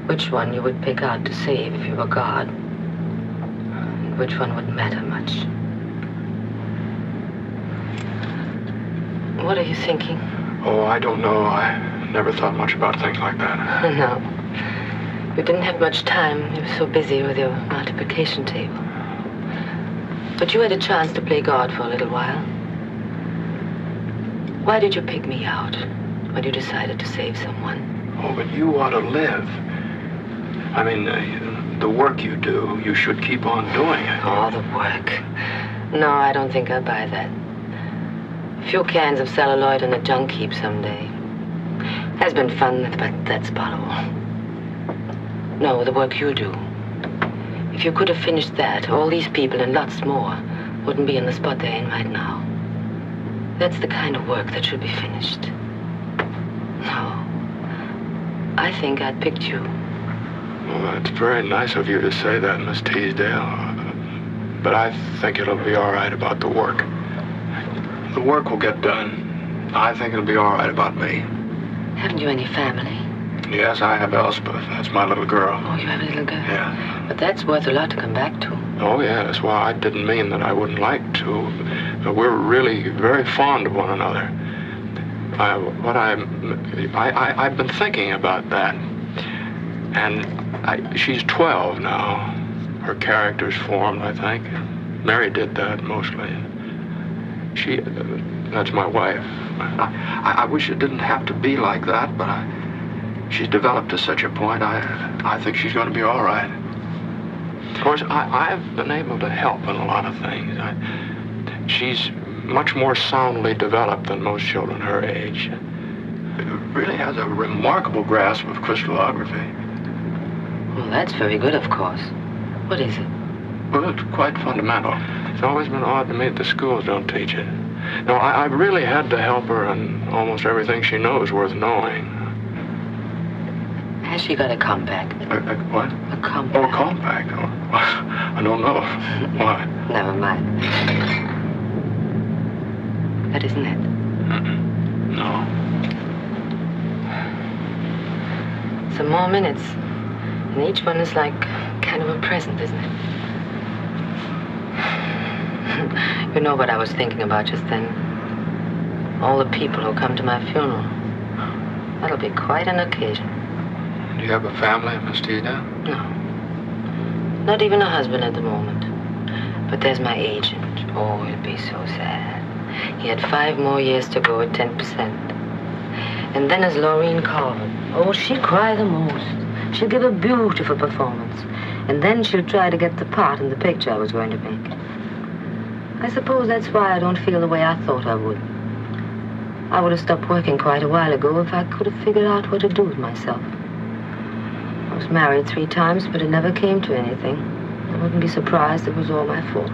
which one you would pick out to save if you were God, and which one wouldn't matter much. What are you thinking? Oh, I don't know. I never thought much about things like that. No. You didn't have much time. You were so busy with your multiplication table. But you had a chance to play God for a little while. Why did you pick me out when you decided to save someone? Oh, but you ought to live. I mean, the work you do, you should keep on doing it. Oh, the work. No, I don't think I'll buy that. A few cans of celluloid in a junk heap someday. Has been fun, but that's about all. No, the work you do. If you could have finished that, all these people and lots more wouldn't be in the spot they're in right now. That's the kind of work that should be finished. No. I think I picked you. Well, that's very nice of you to say that, Miss Teasdale. But I think it'll be all right about the work. The work will get done. I think it'll be all right about me. Haven't you any family? Yes, I have Elspeth. That's my little girl. Oh, you have a little girl? Yeah. But that's worth a lot to come back to. Oh, yes. Well, I didn't mean that I wouldn't like to. But we're really very fond of one another. I've been thinking about that. And she's 12 now. Her character's formed, I think. Mary did that mostly. That's my wife. I wish it didn't have to be like that, but she's developed to such a point, I think she's going to be all right. Of course, I've been able to help in a lot of things. She's much more soundly developed than most children her age. Really has a remarkable grasp of crystallography. Well, that's very good, of course. What is it? Well, it's quite fundamental. It's always been odd to me that the schools don't teach it. No, I've really had to help her in almost everything she knows worth knowing. Has she got a compact? What? A compact. Oh, a compact? Oh, I don't know. Why? Never mind. That isn't it? No. Some more minutes. And each one is like kind of a present, isn't it? You know what I was thinking about just then? All the people who come to my funeral. That'll be quite an occasion. Do you have a family, Miss Teasdale? No. Not even a husband at the moment. But there's my agent. Oh, he'll be so sad. He had 5 more years to go at 10%. And then there's Laureen Carver. Oh, she'll cry the most. She'll give a beautiful performance. And then she'll try to get the part in the picture I was going to make. I suppose that's why I don't feel the way I thought I would. I would have stopped working quite a while ago if I could have figured out what to do with myself. I was married 3 times, but it never came to anything. I wouldn't be surprised it was all my fault.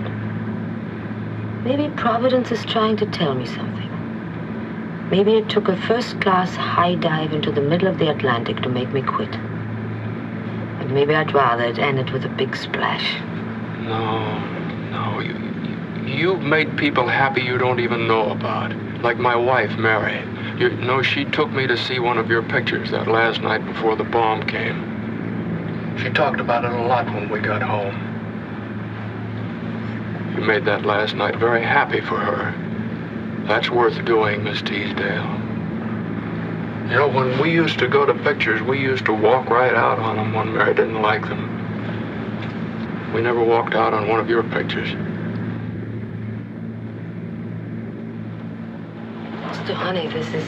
Maybe Providence is trying to tell me something. Maybe it took a first-class high dive into the middle of the Atlantic to make me quit. And maybe I'd rather it ended with a big splash. No. You've made people happy you don't even know about. Like my wife, Mary. You know, she took me to see one of your pictures that last night before the bomb came. She talked about it a lot when we got home. You made that last night very happy for her. That's worth doing, Miss Teasdale. You know, when we used to go to pictures, we used to walk right out on them when Mary didn't like them. We never walked out on one of your pictures. So, honey, this is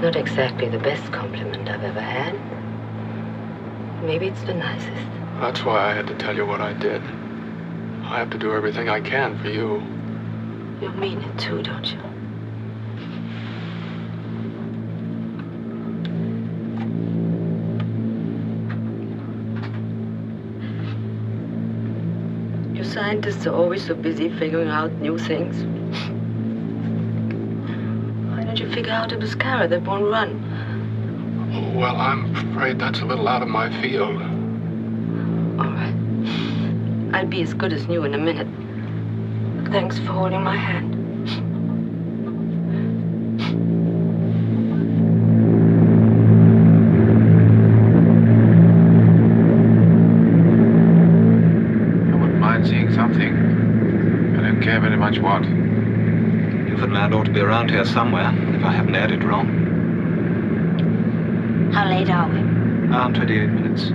not exactly the best compliment I've ever had. Maybe it's the nicest. That's why I had to tell you what I did. I have to do everything I can for you. You mean it too, don't you? You scientists are always so busy figuring out new things. Why don't you figure out a mascara that won't run? Well, I'm afraid that's a little out of my field. All right. I'll be as good as new in a minute. Thanks for holding my hand. I wouldn't mind seeing something. I don't care very much what. Newfoundland ought to be around here somewhere, if I haven't added wrong. How late are we? 28 minutes.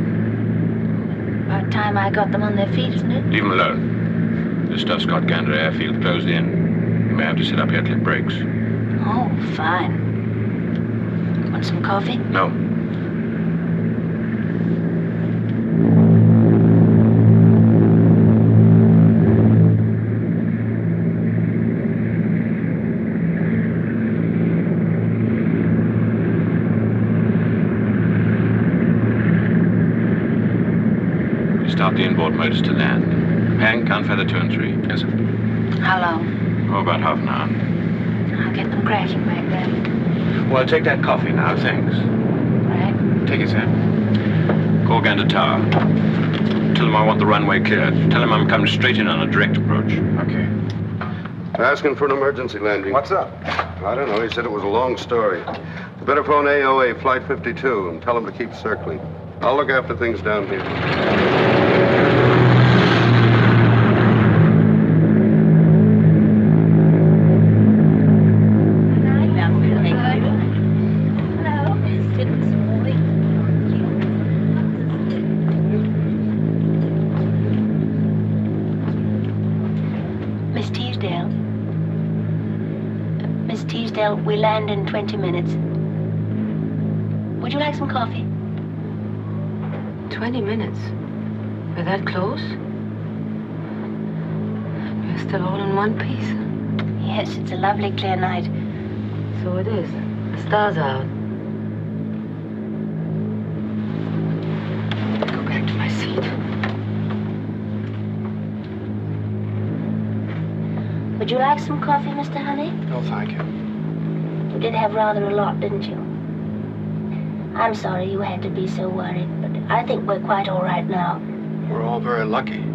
About time I got them on their feet, isn't it? Leave them alone. The Stuffscott Gander airfield closed in. You may have to sit up here till it breaks. Oh, fine. Want some coffee? No. starboard motors to land. Hank, unfeather 2 and 3. Yes, sir. How long? Oh, about half an hour. I'll get them crashing back then. Well, take that coffee now, thanks. Right. Take it, sir. Call Gander Tower. Tell him I want the runway cleared. Tell him I'm coming straight in on a direct approach. Okay. Asking for an emergency landing. What's up? I don't know. He said it was a long story. You better phone AOA Flight 52 and tell him to keep circling. I'll look after things down here. We land in 20 minutes. Would you like some coffee? 20 minutes? We're that close? We're still all in one piece. Yes, it's a lovely clear night. So it is. The stars are out. Go back to my seat. Would you like some coffee, Mr. Honey? No, thank you. You did have rather a lot, didn't you? I'm sorry you had to be so worried, but I think we're quite all right now. We're all very lucky.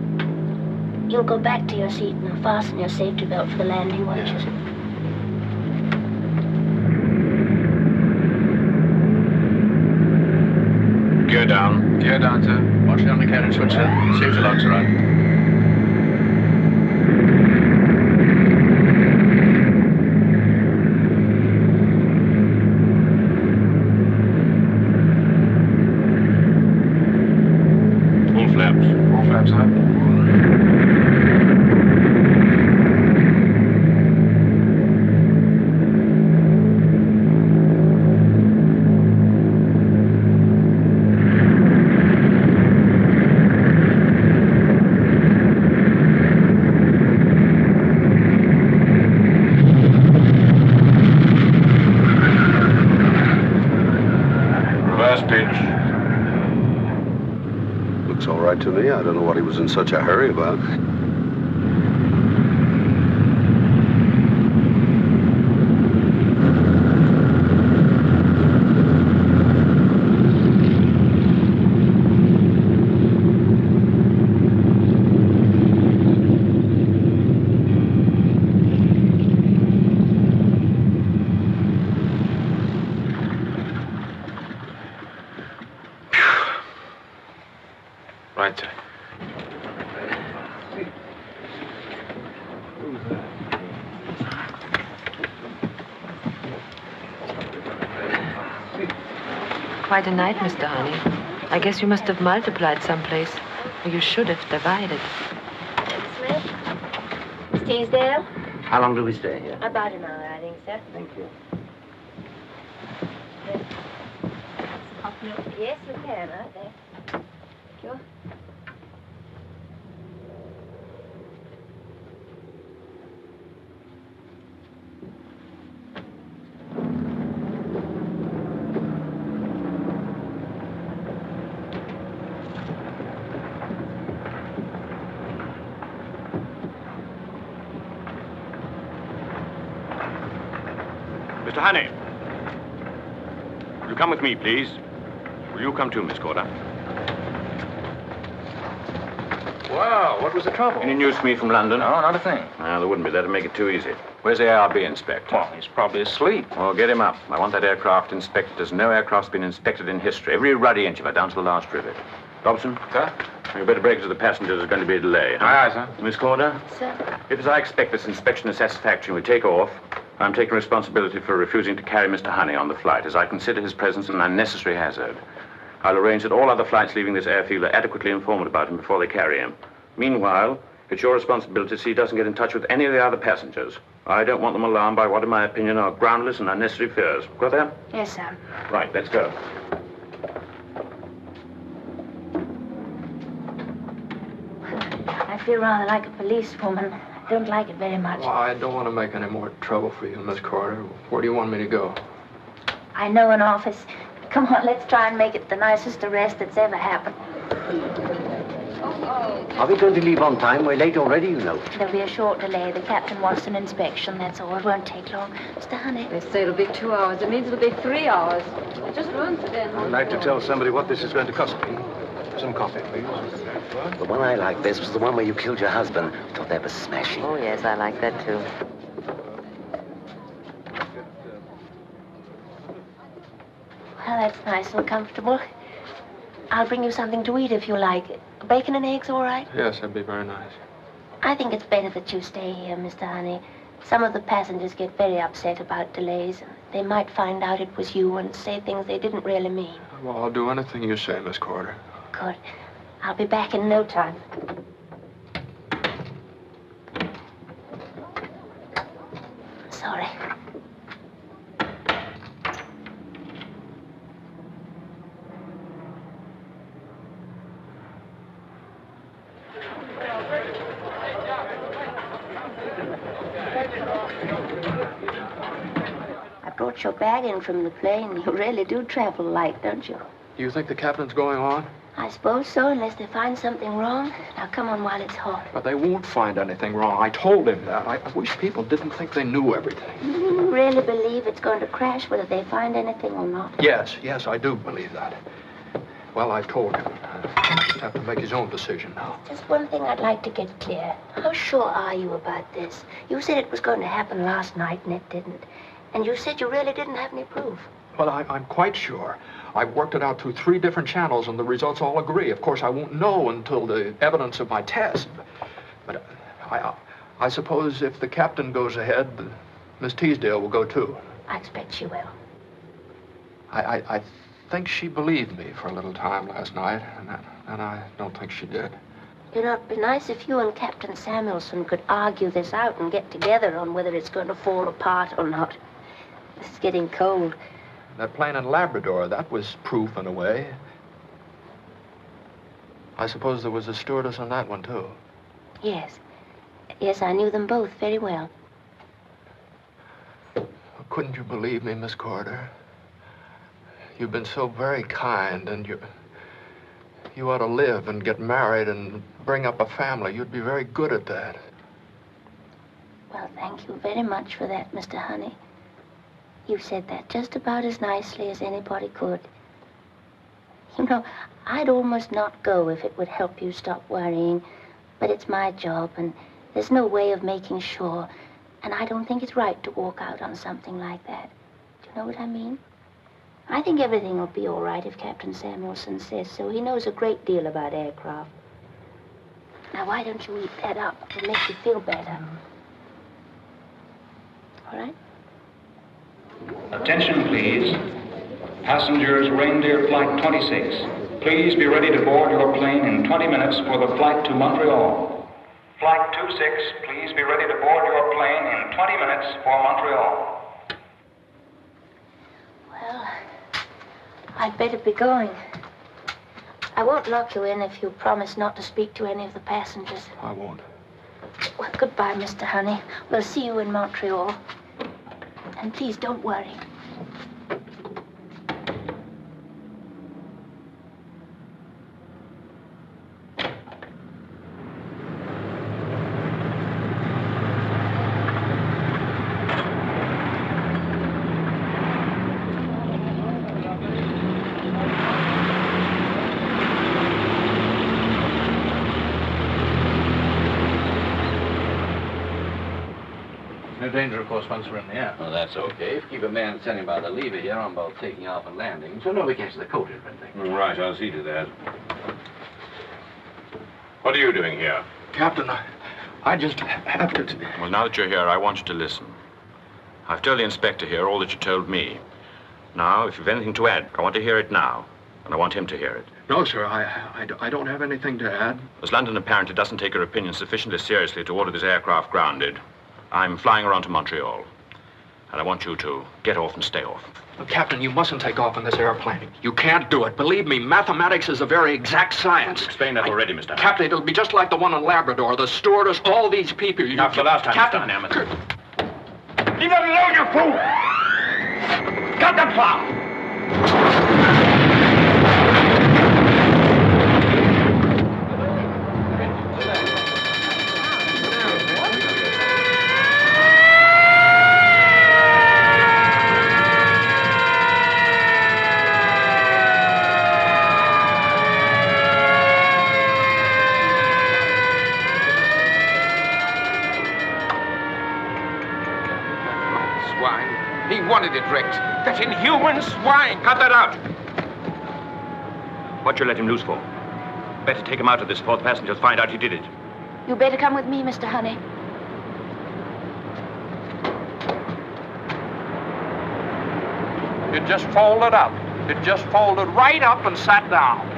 You'll go back to your seat and fasten your safety belt for the landing, won't you? Gear down. Gear down, sir. Watch down the cannon switch, sir. Safety lock's right. Looks all right to me. I don't know what he was in such a hurry about. Right, sir. Quite a night, Mr. Honey. I guess you must have multiplied someplace. Or you should have divided. Miss Teasdale? How long do we stay here? About an hour, I think, sir. Thank you. Yes, you can, right there. Thank you. Mr. Honey. Will you come with me, please? Will you come too, Miss Corder? Well, what was the trouble? Any news for me from London? No, not a thing. No, there wouldn't be. That'd make it too easy. Where's the ARB inspector? Well, he's probably asleep. Well, get him up. I want that aircraft inspected as no aircraft's been inspected in history. Every ruddy inch of it, down to the last rivet. Dobson? Sir? You better break to the passengers. There's going to be a delay. Huh? Aye, aye, sir. Miss Corder? Sir? If, as I expect, this inspection is satisfactory, we take off. I'm taking responsibility for refusing to carry Mr. Honey on the flight, as I consider his presence an unnecessary hazard. I'll arrange that all other flights leaving this airfield are adequately informed about him before they carry him. Meanwhile, it's your responsibility to see he doesn't get in touch with any of the other passengers. I don't want them alarmed by what, in my opinion, are groundless and unnecessary fears. Got that? Yes, sir. Right, let's go. I feel rather like a policewoman. I don't like it very much. Well, I don't want to make any more trouble for you, Miss Carter. Where do you want me to go? I know an office. Come on, let's try and make it the nicest arrest that's ever happened. Oh. Are we going to leave on time? We're late already, you know. There'll be a short delay. The captain wants an inspection, that's all. It won't take long. Mr. Honey. They say it'll be 2 hours. It means it'll be 3 hours. It just ruins the day. I'd like to tell somebody what this is going to cost me. Some coffee, please. The one I liked best was the one where you killed your husband. I thought that was smashing. Oh, yes, I like that, too. Well, that's nice and comfortable. I'll bring you something to eat if you like. Bacon and eggs, all right? Yes, that'd be very nice. I think it's better that you stay here, Mr. Honey. Some of the passengers get very upset about delays. They might find out it was you and say things they didn't really mean. Well, I'll do anything you say, Miss Corder. Good. I'll be back in no time. Sorry. I brought your bag in from the plane. You really do travel light, don't you? Do you think the captain's going on? I suppose so, unless they find something wrong. Now, come on while it's hot. But they won't find anything wrong. I told him that. I wish people didn't think they knew everything. You really believe it's going to crash whether they find anything or not? Yes, I do believe that. Well, I've told him. He'll have to make his own decision now. Just one thing I'd like to get clear. How sure are you about this? You said it was going to happen last night, and it didn't. And you said you really didn't have any proof. Well, I'm quite sure. I've worked it out through 3 different channels, and the results all agree. Of course, I won't know until the evidence of my test. But I suppose if the captain goes ahead, Miss Teasdale will go too. I expect she will. I think she believed me for a little time last night, and I don't think she did. You know, it'd be nice if you and Captain Samuelson could argue this out and get together on whether it's going to fall apart or not. This is getting cold. That plane in Labrador, that was proof in a way. I suppose there was a stewardess on that one, too. Yes. Yes, I knew them both very well. Couldn't you believe me, Miss Corder? You've been so very kind, and you ought to live and get married and bring up a family. You'd be very good at that. Well, thank you very much for that, Mr. Honey. You said that just about as nicely as anybody could. You know, I'd almost not go if it would help you stop worrying, but it's my job, and there's no way of making sure, and I don't think it's right to walk out on something like that. Do you know what I mean? I think everything will be all right if Captain Samuelson says so. He knows a great deal about aircraft. Now, why don't you eat that up? It'll make you feel better. All right? Attention, please. Passengers, Reindeer Flight 26. Please be ready to board your plane in 20 minutes for the flight to Montreal. Flight 26, please be ready to board your plane in 20 minutes for Montreal. Well, I'd better be going. I won't lock you in if you promise not to speak to any of the passengers. I won't. Well, goodbye, Mr. Honey. We'll see you in Montreal. And please don't worry. No danger, of course, once we're in the air. Well, that's okay. If you keep a man standing by the lever here on both taking off and landing, so nobody catches the coat or anything. Right, I'll see to that. What are you doing here? Captain, I just have to... Well, now that you're here, I want you to listen. I've told the inspector here all that you told me. Now, if you've anything to add, I want to hear it now. And I want him to hear it. No, sir, I don't have anything to add. As London apparently doesn't take her opinion sufficiently seriously to order this aircraft grounded, I'm flying around to Montreal. And I want you to get off and stay off. Captain, you mustn't take off in this airplane. You can't do it. Believe me, mathematics is a very exact science. I've explained that already, Mr. Hunt. Captain, it'll be just like the one in Labrador. The stewardess, all these people. Not for the last time, Captain, Mr. Hammond. Leave that alone, you fool! Got the plow! He wanted it wrecked. That inhuman swine! Cut that out! What you let him loose for? Better take him out of this before the passengers find out he did it. You better come with me, Mr. Honey. It just folded up. It just folded right up and sat down.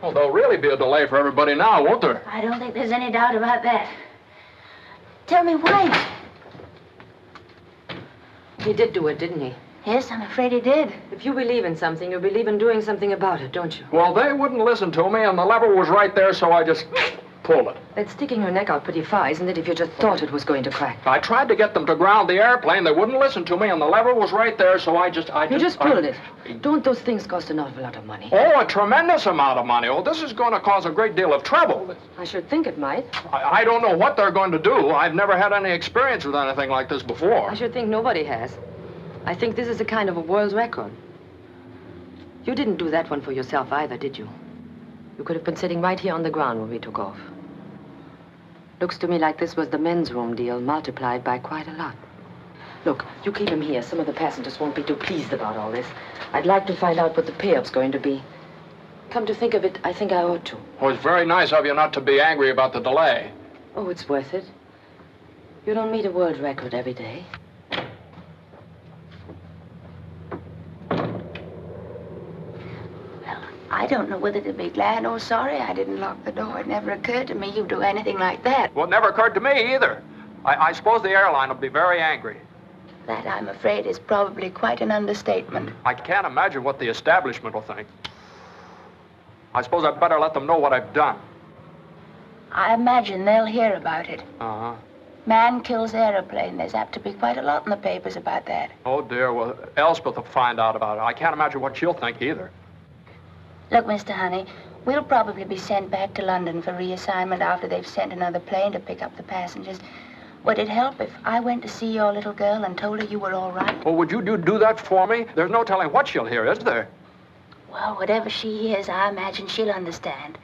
Well, there'll really be a delay for everybody now, won't there? I don't think there's any doubt about that. Tell me why. He did do it, didn't he? Yes, I'm afraid he did. If you believe in something, you believe in doing something about it, don't you? Well, they wouldn't listen to me, and the lever was right there, so I just pulled it. That's sticking your neck out pretty far, isn't it, if you just thought it was going to crack? I tried to get them to ground the airplane. They wouldn't listen to me, and the lever was right there, so I just pulled it. Don't those things cost an awful lot of money? Oh, a tremendous amount of money. Oh, this is going to cause a great deal of trouble. I should think it might. I don't know what they're going to do. I've never had any experience with anything like this before. I should think nobody has. I think this is a kind of a world record. You didn't do that one for yourself either, did you? You could have been sitting right here on the ground when we took off. Looks to me like this was the men's room deal multiplied by quite a lot. Look, you keep him here. Some of the passengers won't be too pleased about all this. I'd like to find out what the payoff's going to be. Come to think of it, I think I ought to. Well, it's very nice of you not to be angry about the delay. Oh, it's worth it. You don't meet a world record every day. I don't know whether to be glad or sorry I didn't lock the door. It never occurred to me you'd do anything like that. Well, it never occurred to me either. I suppose the airline will be very angry. That, I'm afraid, is probably quite an understatement. I can't imagine what the establishment will think. I suppose I'd better let them know what I've done. I imagine they'll hear about it. Uh-huh. Man kills airplane. There's apt to be quite a lot in the papers about that. Oh, dear. Well, Elspeth will find out about it. I can't imagine what she'll think either. Look, Mr. Honey, we'll probably be sent back to London for reassignment after they've sent another plane to pick up the passengers. Would it help if I went to see your little girl and told her you were all right? Well, would you do that for me? There's no telling what she'll hear, is there? Well, whatever she hears, I imagine she'll understand.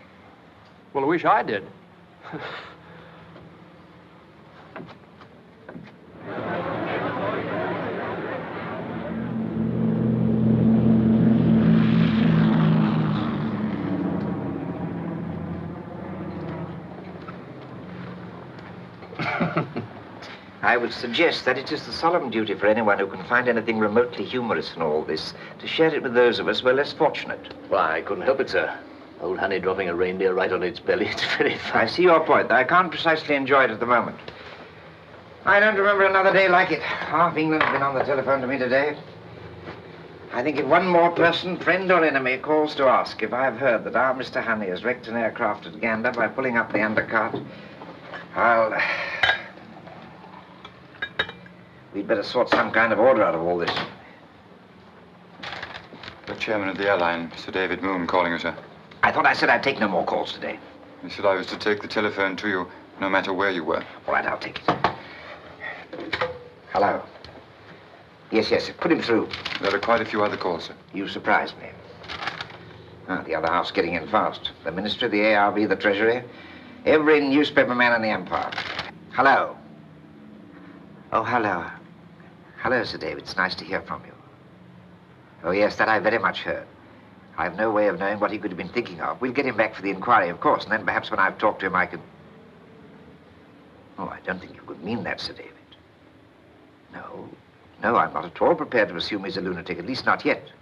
Well, I wish I did. I would suggest that it is the solemn duty for anyone who can find anything remotely humorous in all this to share it with those of us who are less fortunate. Why, I couldn't help it, sir. Old Honey dropping a reindeer right on its belly. It's very funny. I see your point. I can't precisely enjoy it at the moment. I don't remember another day like it. Half England's been on the telephone to me today. I think if one more person, friend or enemy, calls to ask if I've heard that our Mr. Honey has wrecked an aircraft at Gander by pulling up the undercart, we'd better sort some kind of order out of all this. The chairman of the airline, Sir David Moon, calling you, sir. I thought I said I'd take no more calls today. He said I was to take the telephone to you no matter where you were. All right, I'll take it. Hello. Yes, put him through. There are quite a few other calls, sir. You surprised me. The other half's getting in fast. The Ministry, the ARB, the Treasury, every newspaper man in the Empire. Hello. Oh, hello. Hello, Sir David. It's nice to hear from you. Oh, yes, that I very much heard. I've no way of knowing what he could have been thinking of. We'll get him back for the inquiry, of course, and then perhaps when I've talked to him, I can... Oh, I don't think you could mean that, Sir David. No, I'm not at all prepared to assume he's a lunatic, at least not yet.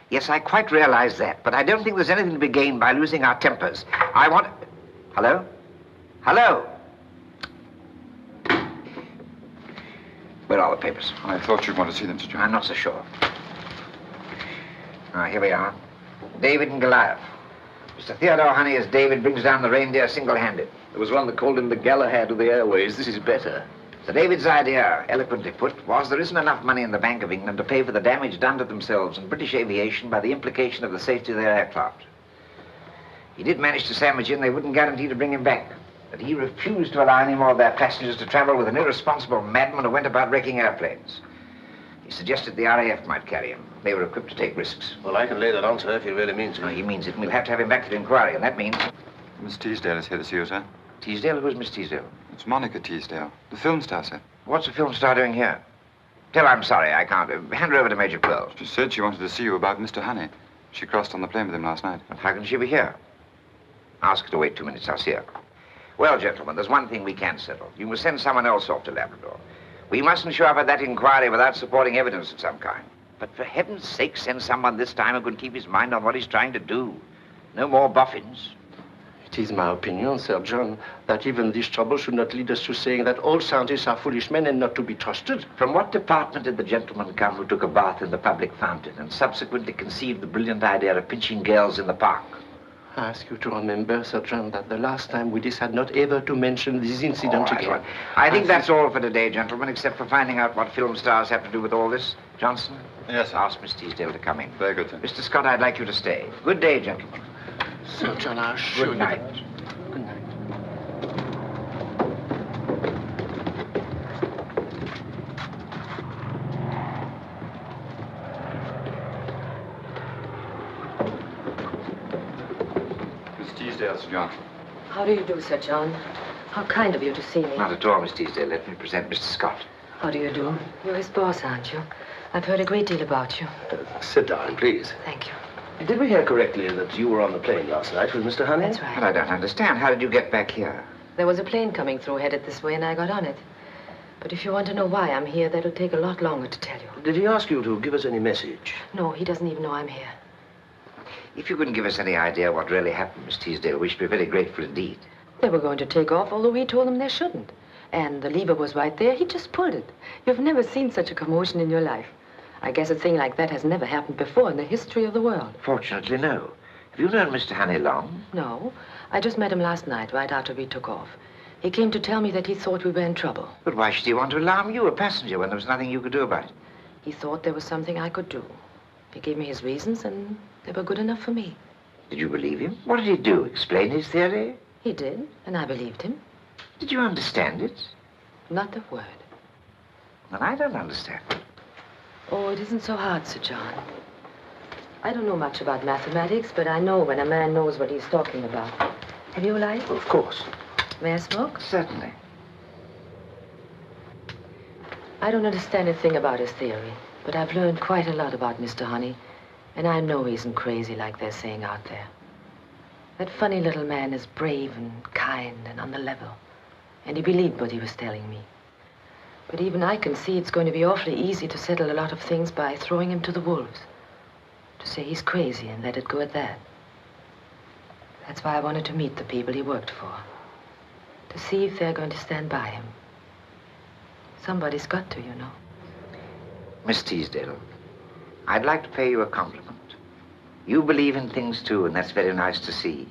Yes, I quite realize that, but I don't think there's anything to be gained by losing our tempers. I want... Hello? Hello? Where are the papers? I thought you'd want to see them, Sir John. I'm not so sure. Here we are. David and Goliath. Mr. Theodore Honey as David brings down the reindeer single-handed. There was one that called him the Galahad of the airways. This is better. Sir David's idea, eloquently put, was there isn't enough money in the Bank of England to pay for the damage done to themselves and British aviation by the implication of the safety of their aircraft. He did manage to sandwich in they wouldn't guarantee to bring him back, but he refused to allow any more of their passengers to travel with an irresponsible madman who went about wrecking airplanes. He suggested the RAF might carry him. They were equipped to take risks. Well, I can lay that on, sir, if he really means it. No, he means it, and we'll have to have him back to the inquiry, and that means... Miss Teasdale is here to see you, sir. Teasdale? Who's Miss Teasdale? It's Monica Teasdale, the film star, sir. What's the film star doing here? Tell her I'm sorry, I can't. Hand her over to Major Quills. She said she wanted to see you about Mr. Honey. She crossed on the plane with him last night. And how can she be here? Ask her to wait 2 minutes. I'll see her. Well, gentlemen, there's one thing we can settle. You must send someone else off to Labrador. We mustn't show up at that inquiry without supporting evidence of some kind. But for heaven's sake, send someone this time who can keep his mind on what he's trying to do. No more boffins. It is my opinion, Sir John, that even this trouble should not lead us to saying that all scientists are foolish men and not to be trusted. From what department did the gentleman come who took a bath in the public fountain and subsequently conceived the brilliant idea of pinching girls in the park? I ask you to remember, Sir John, that the last time we decided not ever to mention this incident again. Well, I think that's all for today, gentlemen, except for finding out what film stars have to do with all this. Johnson? Yes, sir. Ask Miss Teasdale to come in. Very good, sir. Mr. Scott, I'd like you to stay. Good day, gentlemen. Sir John, I assure you. Good night. Good night. Miss Teasdale, Sir John. How do you do, Sir John? How kind of you to see me. Not at all, Miss Teasdale. Let me present Mr. Scott. How do you do? You're his boss, aren't you? I've heard a great deal about you. Sit down, please. Thank you. Did we hear correctly that you were on the plane last night with Mr. Honey? That's right. But I don't understand. How did you get back here? There was a plane coming through headed this way, and I got on it. But if you want to know why I'm here, that'll take a lot longer to tell you. Did he ask you to give us any message? No, he doesn't even know I'm here. If you couldn't give us any idea what really happened, Miss Teasdale, we should be very grateful indeed. They were going to take off, although he told them they shouldn't. And the lever was right there. He just pulled it. You've never seen such a commotion in your life. I guess a thing like that has never happened before in the history of the world. Fortunately, no. Have you known Mr. Honey long? No. I just met him last night, right after we took off. He came to tell me that he thought we were in trouble. But why should he want to alarm you, a passenger, when there was nothing you could do about it? He thought there was something I could do. He gave me his reasons, and they were good enough for me. Did you believe him? What did he do? Explain his theory? He did, and I believed him. Did you understand it? Not a word. Then I don't understand. Oh, it isn't so hard, Sir John. I don't know much about mathematics, but I know when a man knows what he's talking about. Have you a light? Of course. May I smoke? Certainly. I don't understand a thing about his theory, but I've learned quite a lot about Mr. Honey, and I know he isn't crazy like they're saying out there. That funny little man is brave and kind and on the level, and he believed what he was telling me. But even I can see it's going to be awfully easy to settle a lot of things by throwing him to the wolves. To say he's crazy and let it go at that. That's why I wanted to meet the people he worked for. To see if they're going to stand by him. Somebody's got to, you know. Miss Teasdale, I'd like to pay you a compliment. You believe in things, too, and that's very nice to see.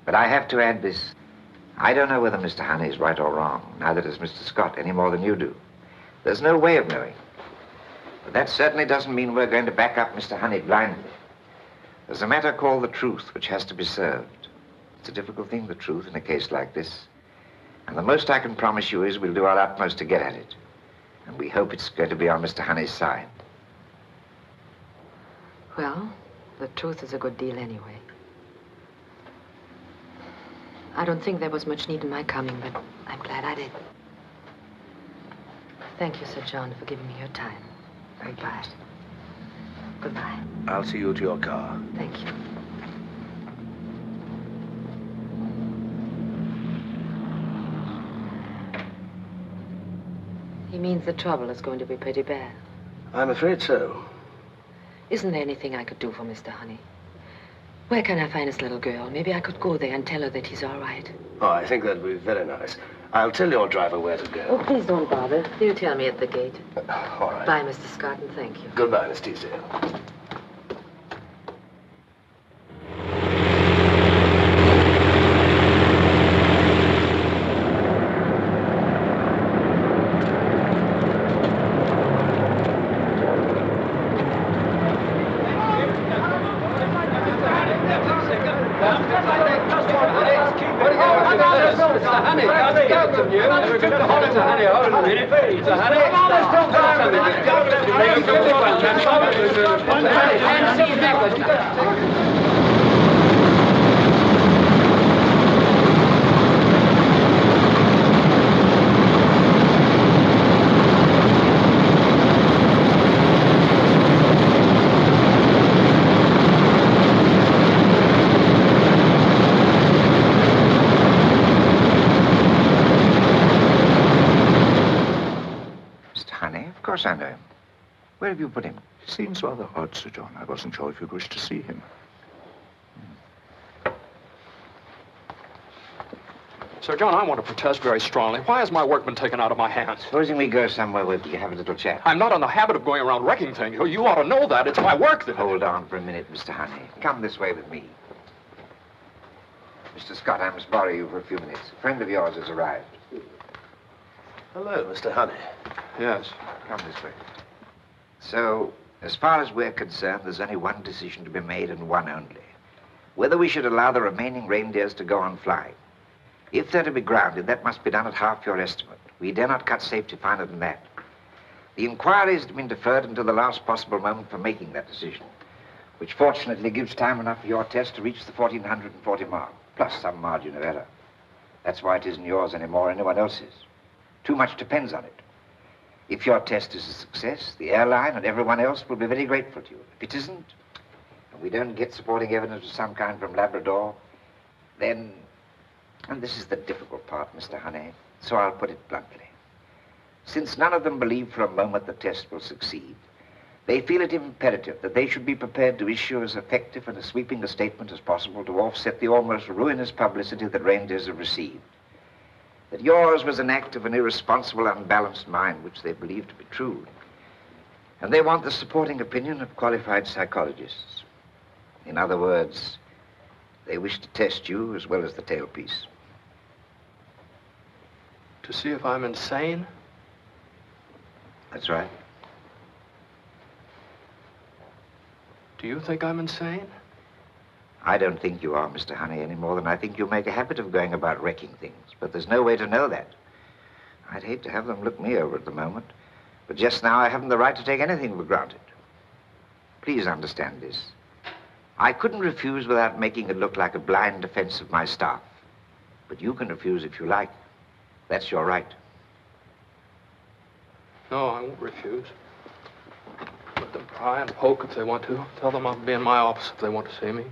But I have to add this. I don't know whether Mr. Honey is right or wrong. Neither does Mr. Scott, any more than you do. There's no way of knowing. But that certainly doesn't mean we're going to back up Mr. Honey blindly. There's a matter called the truth, which has to be served. It's a difficult thing, the truth, in a case like this. And the most I can promise you is we'll do our utmost to get at it. And we hope it's going to be on Mr. Honey's side. Well, the truth is a good deal anyway. I don't think there was much need in my coming, but I'm glad I did. Thank you, Sir John, for giving me your time. Goodbye. Goodbye. I'll see you to your car. Thank you. He means the trouble is going to be pretty bad. I'm afraid so. Isn't there anything I could do for Mr. Honey? Where can I find his little girl? Maybe I could go there and tell her that he's all right. Oh, I think that'd be very nice. I'll tell your driver where to go. Oh, please don't bother. You tell me at the gate. All right. Bye, Mr. Scott, and thank you. Goodbye, Miss Teasdale. Of course I know him. Where have you put him? Seems rather odd, Sir John. I wasn't sure if you'd wish to see him. Sir John, I want to protest very strongly. Why has my work been taken out of my hands? Supposing we go somewhere where we can have a little chat. I'm not in the habit of going around wrecking things. You ought to know that. It's my work that... Hold on for a minute, Mr. Honey. Come this way with me. Mr. Scott, I must borrow you for a few minutes. A friend of yours has arrived. Hello, Mr. Honey. Yes. Come this way. So, as far as we're concerned, there's only one decision to be made and one only. Whether we should allow the remaining reindeers to go on flying. If they're to be grounded, that must be done at half your estimate. We dare not cut safety finer than that. The inquiry has been deferred until the last possible moment for making that decision, which fortunately gives time enough for your test to reach the 1440 mark, plus some margin of error. That's why it isn't yours anymore, anyone else's. Too much depends on it. If your test is a success, the airline and everyone else will be very grateful to you. If it isn't, and we don't get supporting evidence of some kind from Labrador, then, and this is the difficult part, Mr. Honey, so I'll put it bluntly. Since none of them believe for a moment the test will succeed, they feel it imperative that they should be prepared to issue as effective and as sweeping a statement as possible to offset the almost ruinous publicity that reindeers have received. That yours was an act of an irresponsible, unbalanced mind, which they believe to be true. And they want the supporting opinion of qualified psychologists. In other words, they wish to test you as well as the tailpiece. To see if I'm insane? That's right. Do you think I'm insane? I don't think you are, Mr. Honey, any more than I think you make a habit of going about wrecking things. But there's no way to know that. I'd hate to have them look me over at the moment. But just now, I haven't the right to take anything for granted. Please understand this. I couldn't refuse without making it look like a blind defense of my staff. But you can refuse if you like. That's your right. No, I won't refuse. Let them pry and poke if they want to. Tell them I'll be in my office if they want to see me.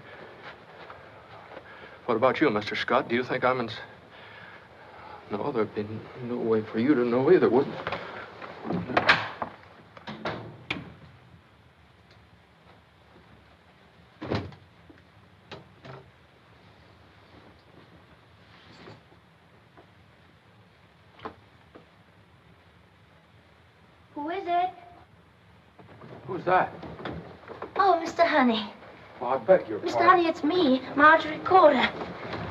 What about you, Mr. Scott? Do you think I'm No, there'd be no way for you to know either, would there? Who is it? Who's that? Oh, Mr. Honey. Well, I beg your Mr. pardon. Honey, it's me, Marjorie Corder.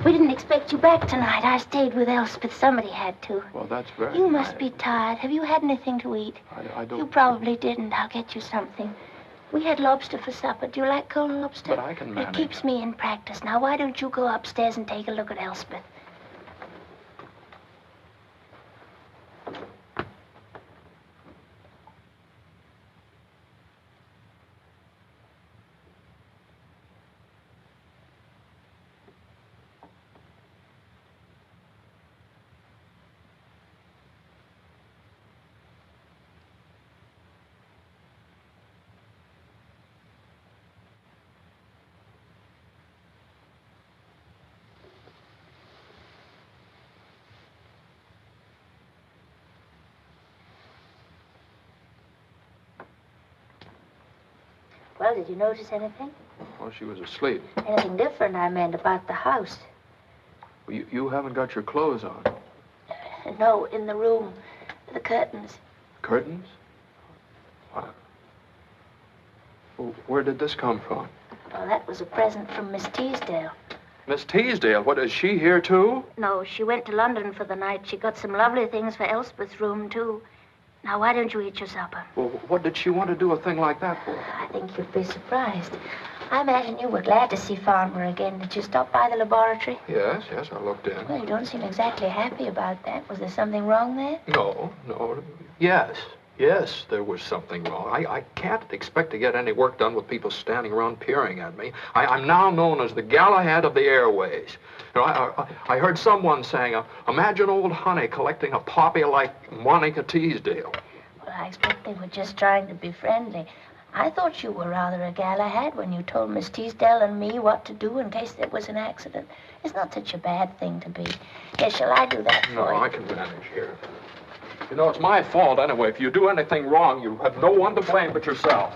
We didn't expect you back tonight. I stayed with Elspeth. Somebody had to. Well, that's very You must nice. be tired. Have you had anything to eat? I don't... You probably didn't. I'll get you something. We had lobster for supper. Do you like cold lobster? But I can It manage. keeps me in practice. Now, why don't you go upstairs and take a look at Elspeth? Well, did you notice anything? Well, she was asleep. Anything different, I meant, about the house? Well, you haven't got your clothes on. No, in the room. The curtains. Curtains? What? Well, where did this come from? Well, that was a present from Miss Teasdale. Miss Teasdale, what, is she here too? No, she went to London for the night. She got some lovely things for Elspeth's room, too. Now, why don't you eat your supper? Well, what did she want to do a thing like that for? I think you'd be surprised. I imagine you were glad to see Farmer again. Did you stop by the laboratory? Yes, I looked in. Well, you don't seem exactly happy about that. Was there something wrong there? No. Yes. Yes, there was something wrong. I can't expect to get any work done with people standing around peering at me. I'm now known as the Galahad of the airways. You know, I heard someone saying, imagine old Honey collecting a poppy like Monica Teasdale. Well, I expect they were just trying to be friendly. I thought you were rather a Galahad when you told Miss Teasdale and me what to do in case there was an accident. It's not such a bad thing to be. Yes, shall I do that for you? No, I can manage here. You know, it's my fault anyway. If you do anything wrong, you have no one to blame but yourself.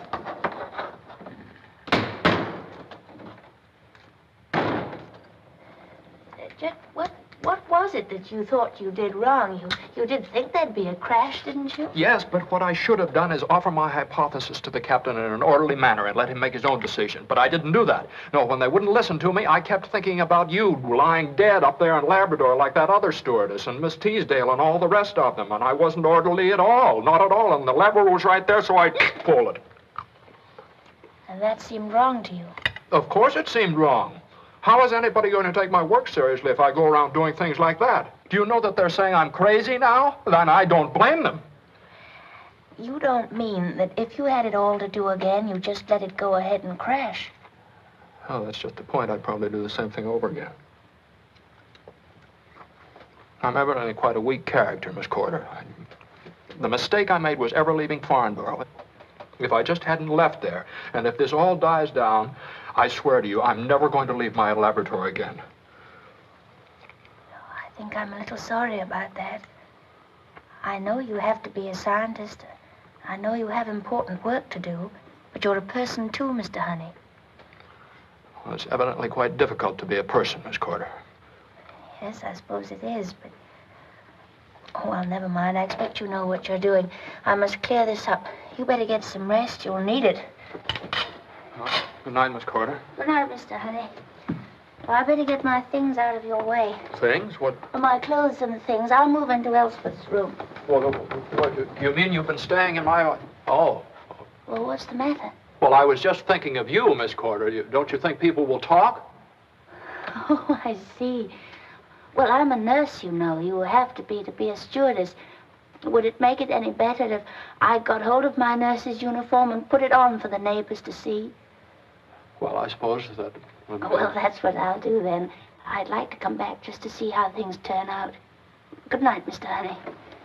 What was it that you thought you did wrong? You did think there'd be a crash, didn't you? Yes, but what I should have done is offer my hypothesis to the captain in an orderly manner and let him make his own decision. But I didn't do that. No, when they wouldn't listen to me, I kept thinking about you lying dead up there in Labrador like that other stewardess and Miss Teasdale and all the rest of them. And I wasn't orderly at all, not at all. And the lever was right there, so I pulled it. And that seemed wrong to you. Of course it seemed wrong. How is anybody going to take my work seriously if I go around doing things like that? Do you know that they're saying I'm crazy now? Then I don't blame them. You don't mean that if you had it all to do again, you just let it go ahead and crash? Oh, that's just the point. I'd probably do the same thing over again. I'm evidently quite a weak character, Miss Corder. The mistake I made was ever leaving Farnborough. If I just hadn't left there, and if this all dies down, I swear to you, I'm never going to leave my laboratory again. I think I'm a little sorry about that. I know you have to be a scientist. I know you have important work to do, but you're a person too, Mr. Honey. Well, it's evidently quite difficult to be a person, Miss Corder. Yes, I suppose it is, but... Oh, well, never mind. I expect you know what you're doing. I must clear this up. You better get some rest. You'll need it. Good night, Miss Corder. Good night, Mr. Honey. Well, I better get my things out of your way. Things? What? My clothes and things. I'll move into Elspeth's room. Well, what, you mean you've been staying in my... Oh. Well, what's the matter? Well, I was just thinking of you, Miss Corder. Don't you think people will talk? Oh, I see. Well, I'm a nurse, you know. You have to be a stewardess. Would it make it any better if I got hold of my nurse's uniform and put it on for the neighbors to see? Well, I suppose that... Well, that's what I'll do then. I'd like to come back just to see how things turn out. Good night, Mr. Honey.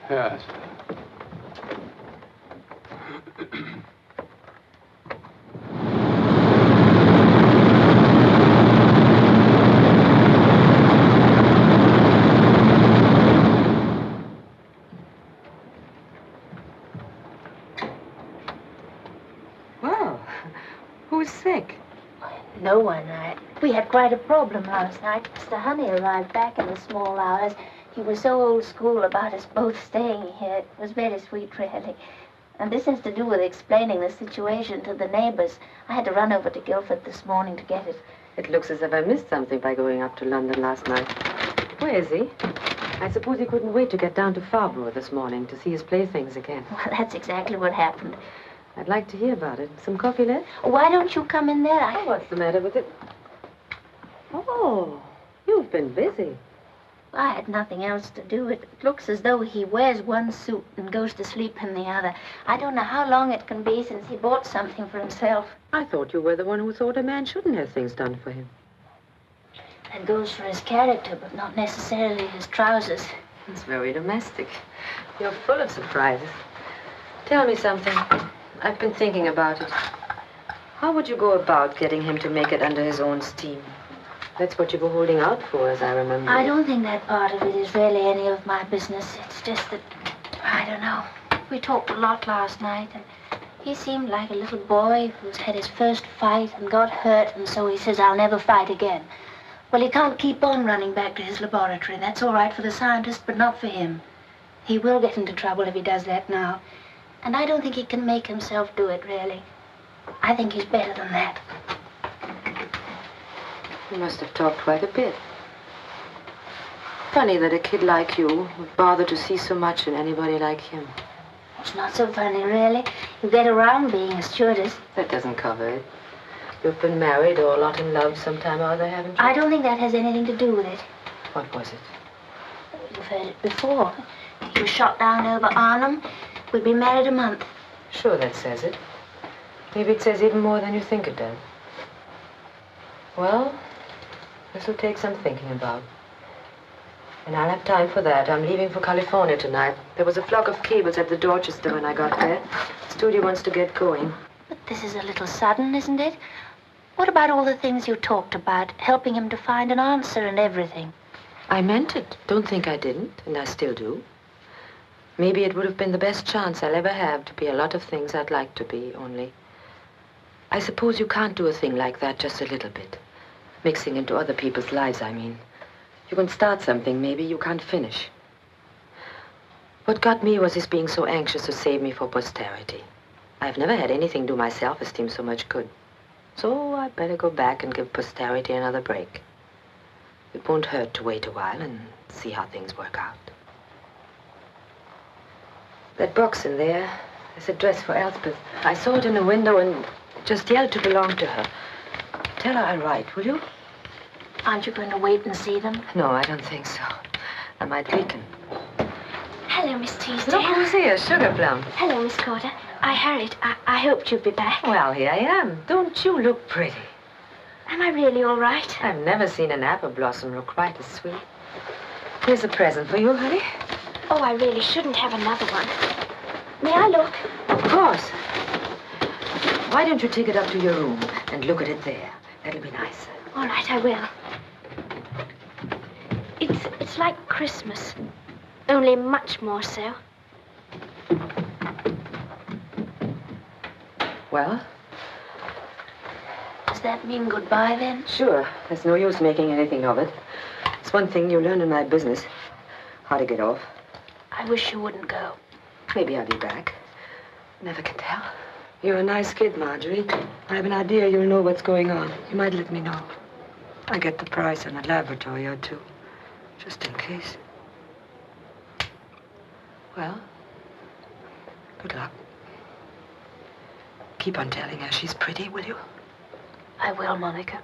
Yes. Well, who's sick? No one. We had quite a problem last night. Mr. Honey arrived back in the small hours. He was so old school about us both staying here. It was very sweet, really. And this has to do with explaining the situation to the neighbors. I had to run over to Guildford this morning to get it. It looks as if I missed something by going up to London last night. Where is he? I suppose he couldn't wait to get down to Farnborough this morning to see his playthings again. Well, that's exactly what happened. I'd like to hear about it. Some coffee left? Why don't you come in there? Oh, what's the matter with it? Oh, you've been busy. I had nothing else to do. It looks as though he wears one suit and goes to sleep in the other. I don't know how long it can be since he bought something for himself. I thought you were the one who thought a man shouldn't have things done for him. That goes for his character, but not necessarily his trousers. It's very domestic. You're full of surprises. Tell me something. I've been thinking about it. How would you go about getting him to make it under his own steam? That's what you were holding out for, as I remember. I don't think that part of it is really any of my business. It's just that, I don't know. We talked a lot last night, and he seemed like a little boy who's had his first fight and got hurt, and so he says, I'll never fight again. Well, he can't keep on running back to his laboratory. That's all right for the scientist, but not for him. He will get into trouble if he does that now. And I don't think he can make himself do it, really. I think he's better than that. You must have talked quite a bit. Funny that a kid like you would bother to see so much in anybody like him. It's not so funny, really. You get around being a stewardess. That doesn't cover it. You've been married or a lot in love sometime or other, haven't you? I don't think that has anything to do with it. What was it? You've heard it before. He was shot down over Arnhem. We'll be married a month. Sure, that says it. Maybe it says even more than you think it does. Well, this will take some thinking about. And I'll have time for that. I'm leaving for California tonight. There was a flock of cables at the Dorchester when I got there. The studio wants to get going. But this is a little sudden, isn't it? What about all the things you talked about, helping him to find an answer and everything? I meant it. Don't think I didn't, and I still do. Maybe it would have been the best chance I'll ever have to be a lot of things I'd like to be, only I suppose you can't do a thing like that just a little bit. Mixing into other people's lives, I mean. You can start something, maybe you can't finish. What got me was his being so anxious to save me for posterity. I've never had anything do my self-esteem so much good. So I better go back and give posterity another break. It won't hurt to wait a while and see how things work out. That box in there is a dress for Elspeth. I saw it in the window and just yelled to belong to her. Tell her I write, will you? Aren't you going to wait and see them? No, I don't think so. I might weaken. Hello, Miss Teasdale. Look who's here, Sugar Plum. Hello, Miss Corder. I hurried. I hoped you'd be back. Well, here I am. Don't you look pretty? Am I really all right? I've never seen an apple blossom look quite as sweet. Here's a present for you, honey. Oh, I really shouldn't have another one. May I look? Of course. Why don't you take it up to your room and look at it there? That'll be nicer. All right, I will. It's like Christmas, only much more so. Well? Does that mean goodbye, then? Sure. There's no use making anything of it. It's one thing you learn in my business. How to get off. I wish you wouldn't go. Maybe I'll be back. Never can tell. You're a nice kid, Marjorie. I have an idea you'll know what's going on. You might let me know. I get the price on a laboratory or two, just in case. Well, good luck. Keep on telling her she's pretty, will you? I will, Monica.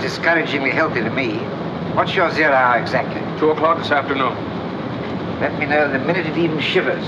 Discouragingly healthy to me. What's your 0 hour exactly? 2 o'clock this afternoon. Let me know the minute it even shivers.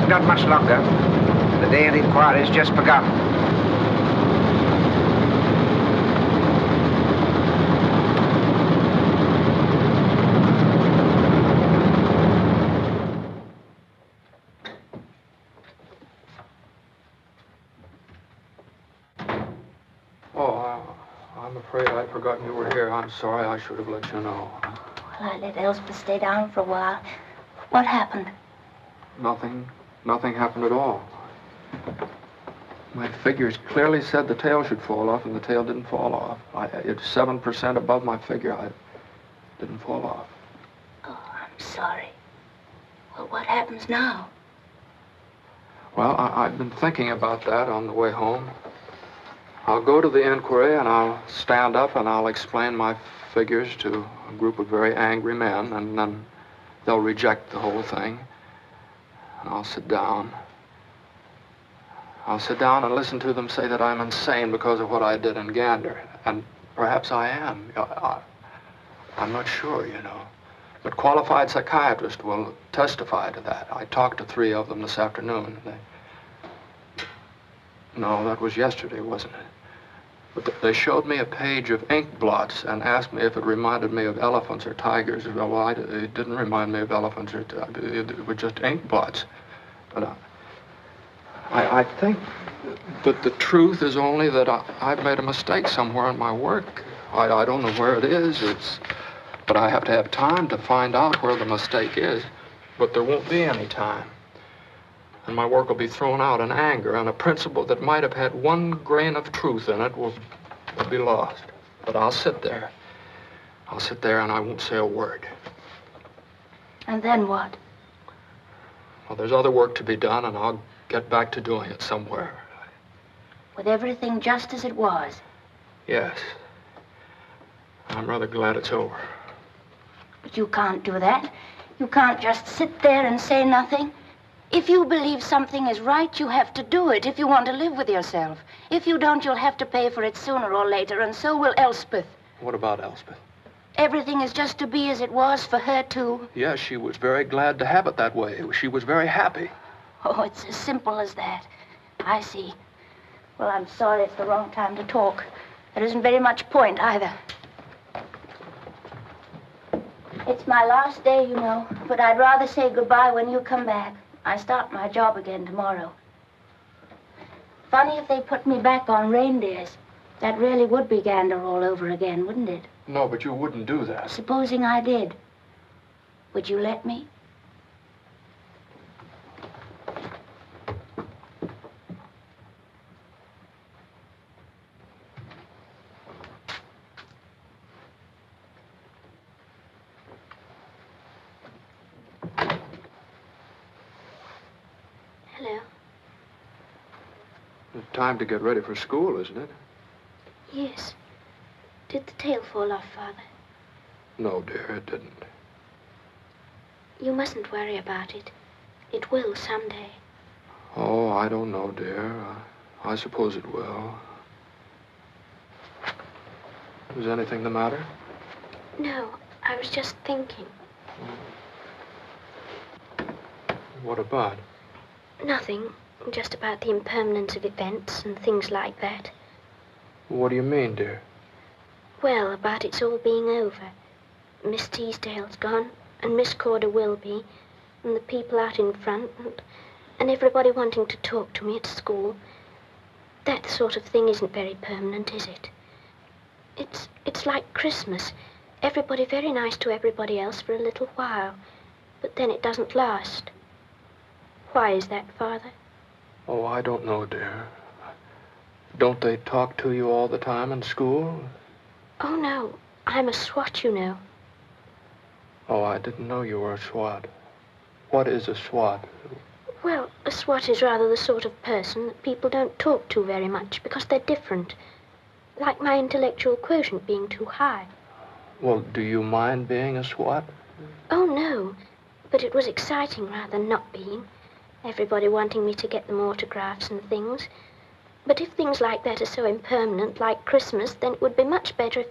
Not much longer. The day of the inquiry's just begun. Oh, I'm afraid I'd forgotten you were here. I'm sorry. I should have let you know. Well, I let Elspeth stay down for a while. What happened? Nothing happened at all. My figures clearly said the tail should fall off, and the tail didn't fall off. It's 7% above my figure. I didn't fall off. Oh, I'm sorry. Well, what happens now? Well, I've been thinking about that on the way home. I'll go to the inquiry, and I'll stand up, and I'll explain my figures to a group of very angry men, and then they'll reject the whole thing. And I'll sit down. I'll sit down and listen to them say that I'm insane because of what I did in Gander. And Perhaps I am. I'm not sure, you know. But qualified psychiatrists will testify to that. I talked to 3 of them this afternoon. No, that was yesterday, wasn't it? But they showed me a page of ink blots and asked me if it reminded me of elephants or tigers. Well, it didn't remind me of elephants. It was just ink blots. But I think that the truth is only that I've made a mistake somewhere in my work. I don't know where it is. But I have to have time to find out where the mistake is. But there won't be any time. And my work will be thrown out in anger, and a principle that might have had 1 grain of truth in it will be lost. But I'll sit there. I'll sit there and I won't say a word. And then what? Well, there's other work to be done, and I'll get back to doing it somewhere. With everything just as it was? Yes. I'm rather glad it's over. But you can't do that. You can't just sit there and say nothing. If you believe something is right, you have to do it if you want to live with yourself. If you don't, you'll have to pay for it sooner or later, and so will Elspeth. What about Elspeth? Everything is just to be as it was for her, too. Yes, she was very glad to have it that way. She was very happy. Oh, it's as simple as that. I see. Well, I'm sorry it's the wrong time to talk. There isn't very much point, either. It's my last day, you know, but I'd rather say goodbye when you come back. I start my job again tomorrow. Funny if they put me back on reindeers. That really would be Gander all over again, wouldn't it? No, but you wouldn't do that. Supposing I did. Would you let me? Hello. It's time to get ready for school, isn't it? Yes. Did the tail fall off, Father? No, dear, it didn't. You mustn't worry about it. It will someday. Oh, I don't know, dear. I suppose it will. Is anything the matter? No, I was just thinking. What about? Nothing. Just about the impermanence of events and things like that. What do you mean, dear? Well, about it's all being over. Miss Teasdale's gone, and Miss Corder will be, and the people out in front, and everybody wanting to talk to me at school. That sort of thing isn't very permanent, is it? It's like Christmas. Everybody very nice to everybody else for a little while, but then it doesn't last. Why is that, Father? Oh, I don't know, dear. Don't they talk to you all the time in school? Oh, no. I'm a SWAT, you know. Oh, I didn't know you were a SWAT. What is a SWAT? Well, a SWAT is rather the sort of person that people don't talk to very much because they're different. Like my intellectual quotient being too high. Well, do you mind being a SWAT? Oh, no. But it was exciting rather than not being. Everybody wanting me to get them autographs and things. But if things like that are so impermanent, like Christmas, then it would be much better if...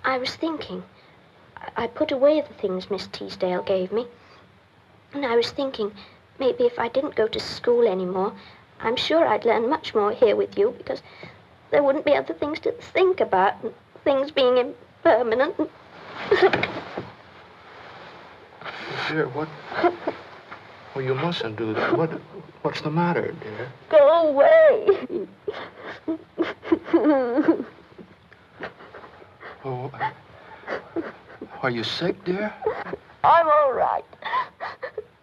I was thinking. I put away the things Miss Teasdale gave me. And I was thinking, maybe if I didn't go to school anymore, I'm sure I'd learn much more here with you, because there wouldn't be other things to think about, and things being impermanent. Dear, what? Well, you mustn't do that. What's the matter, dear? Go away. Oh, are you sick, dear? I'm all right.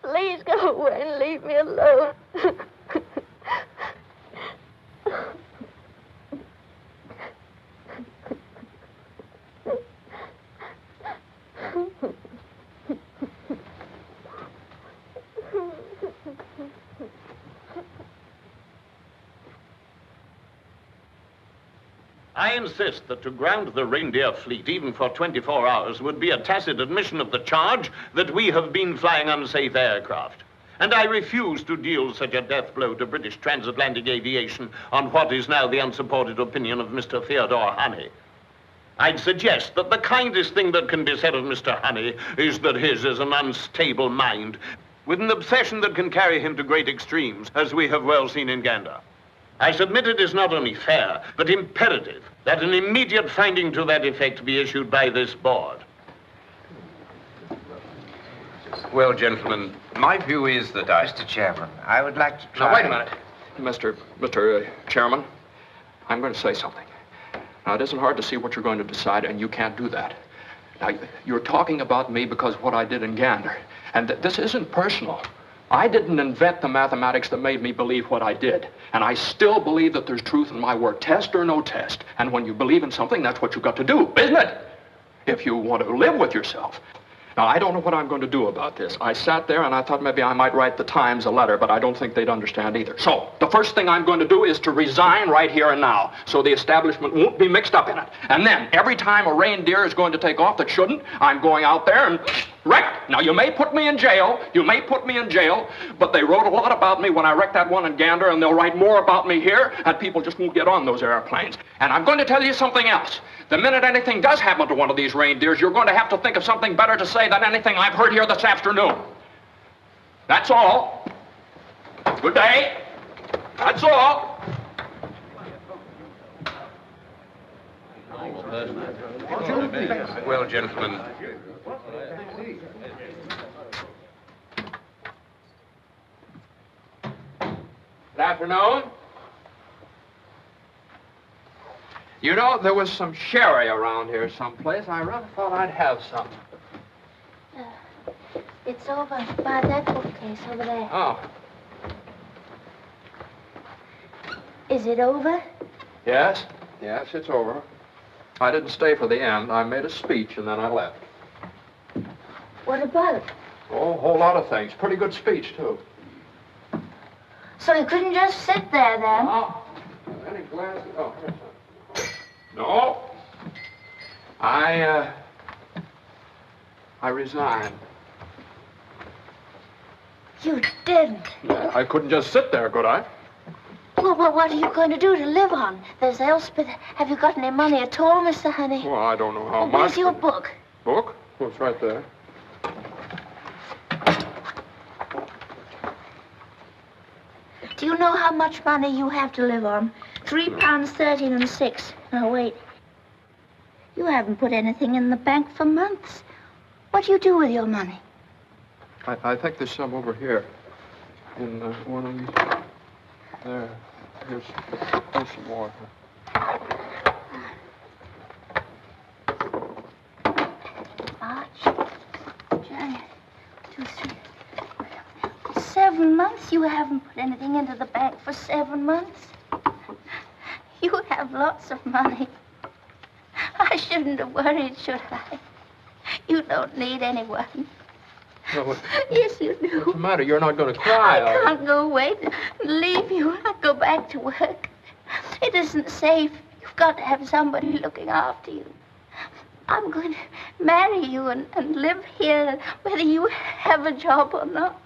Please go away and leave me alone. I insist that to ground the reindeer fleet, even for 24 hours, would be a tacit admission of the charge that we have been flying unsafe aircraft. And I refuse to deal such a death blow to British transatlantic aviation on what is now the unsupported opinion of Mr. Theodore Honey. I'd suggest that the kindest thing that can be said of Mr. Honey is that his is an unstable mind, with an obsession that can carry him to great extremes, as we have well seen in Gander. I submit it is not only fair, but imperative that an immediate finding to that effect be issued by this board. Well, gentlemen, my view is that Mr. Chairman, I would like to try... Now, wait a minute. Mr. Chairman, I'm going to say something. Now, it isn't hard to see what you're going to decide, and you can't do that. Now, you're talking about me because of what I did in Gander, and this isn't personal. I didn't invent the mathematics that made me believe what I did, and I still believe that there's truth in my work, test or no test. And when you believe in something, that's what you've got to do, isn't it? If you want to live with yourself. Now, I don't know what I'm going to do about this. I sat there and I thought maybe I might write the Times a letter, but I don't think they'd understand either. So, the first thing I'm going to do is to resign right here and now, so the establishment won't be mixed up in it. And then, every time a reindeer is going to take off that shouldn't, I'm going out there and wreck. Now, you may put me in jail, but they wrote a lot about me when I wrecked that one in Gander, and they'll write more about me here, and people just won't get on those airplanes. And I'm going to tell you something else. The minute anything does happen to one of these reindeers, you're going to have to think of something better to say than anything I've heard here this afternoon. That's all. Good day. That's all. Well, gentlemen, Good afternoon. You know, there was some sherry around here someplace. I rather thought I'd have some. It's over by that bookcase over there. Oh. Is it over? Yes, it's over. I didn't stay for the end. I made a speech and then I left. What about? Oh, a whole lot of things. Pretty good speech, too. So you couldn't just sit there, then? Oh, any glasses? Oh, here's some. No. I resigned. You didn't? Yeah, I couldn't just sit there, could I? Well, what are you going to do to live on? There's Elspeth. Have you got any money at all, Mr. Honey? Well, I don't know how much. Where's your book? Book? Well, it's right there. Do you know how much money you have to live on? £3.13 6. Now, wait. You haven't put anything in the bank for months. What do you do with your money? I think there's some over here. In one of these. There. Here's some more. March, January, 2, 3. 7 months? You haven't put anything into the bank for 7 months? You have lots of money. I shouldn't have worried, should I? You don't need anyone. Well, Yes, you do. what's the matter? You're not going to cry, I can't go away and leave you. I'll go back to work. It isn't safe. You've got to have somebody looking after you. I'm going to marry you and live here, whether you have a job or not.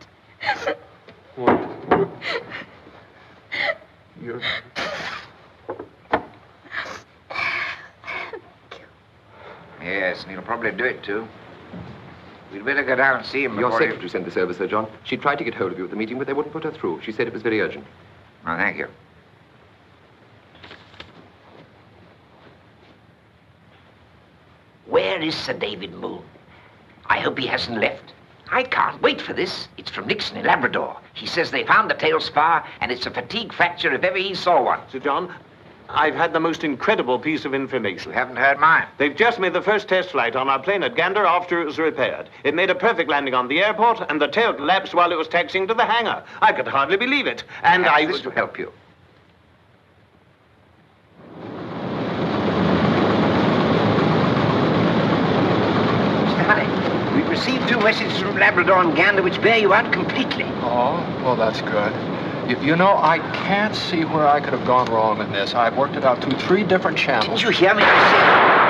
You're... Yes, and he'll probably do it, too. We'd better go down and see him Your before secretary sent this over, Sir John. She tried to get hold of you at the meeting, but they wouldn't put her through. She said it was very urgent. Oh, thank you. Where is Sir David Moon? I hope he hasn't left. I can't wait for this. It's from Nixon in Labrador. He says they found the tail spar, and it's a fatigue fracture if ever he saw one. Sir John, I've had the most incredible piece of information. You haven't heard mine. They've just made the first test flight on our plane at Gander after it was repaired. It made a perfect landing on the airport, and the tail collapsed while it was taxiing to the hangar. I could hardly believe it. And I this was... to help you. Mr. Honey, we've received 2 messages from Labrador and Gander which bear you out completely. Oh, well, that's good. You know, I can't see where I could have gone wrong in this. I've worked it out through 3 different channels. Did you hear me? I said...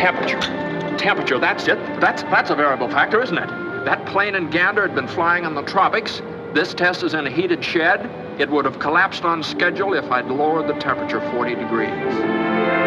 Temperature. Temperature, that's it. That's a variable factor, isn't it? That plane in Gander had been flying in the tropics. This test is in a heated shed. It would have collapsed on schedule if I'd lowered the temperature 40 degrees.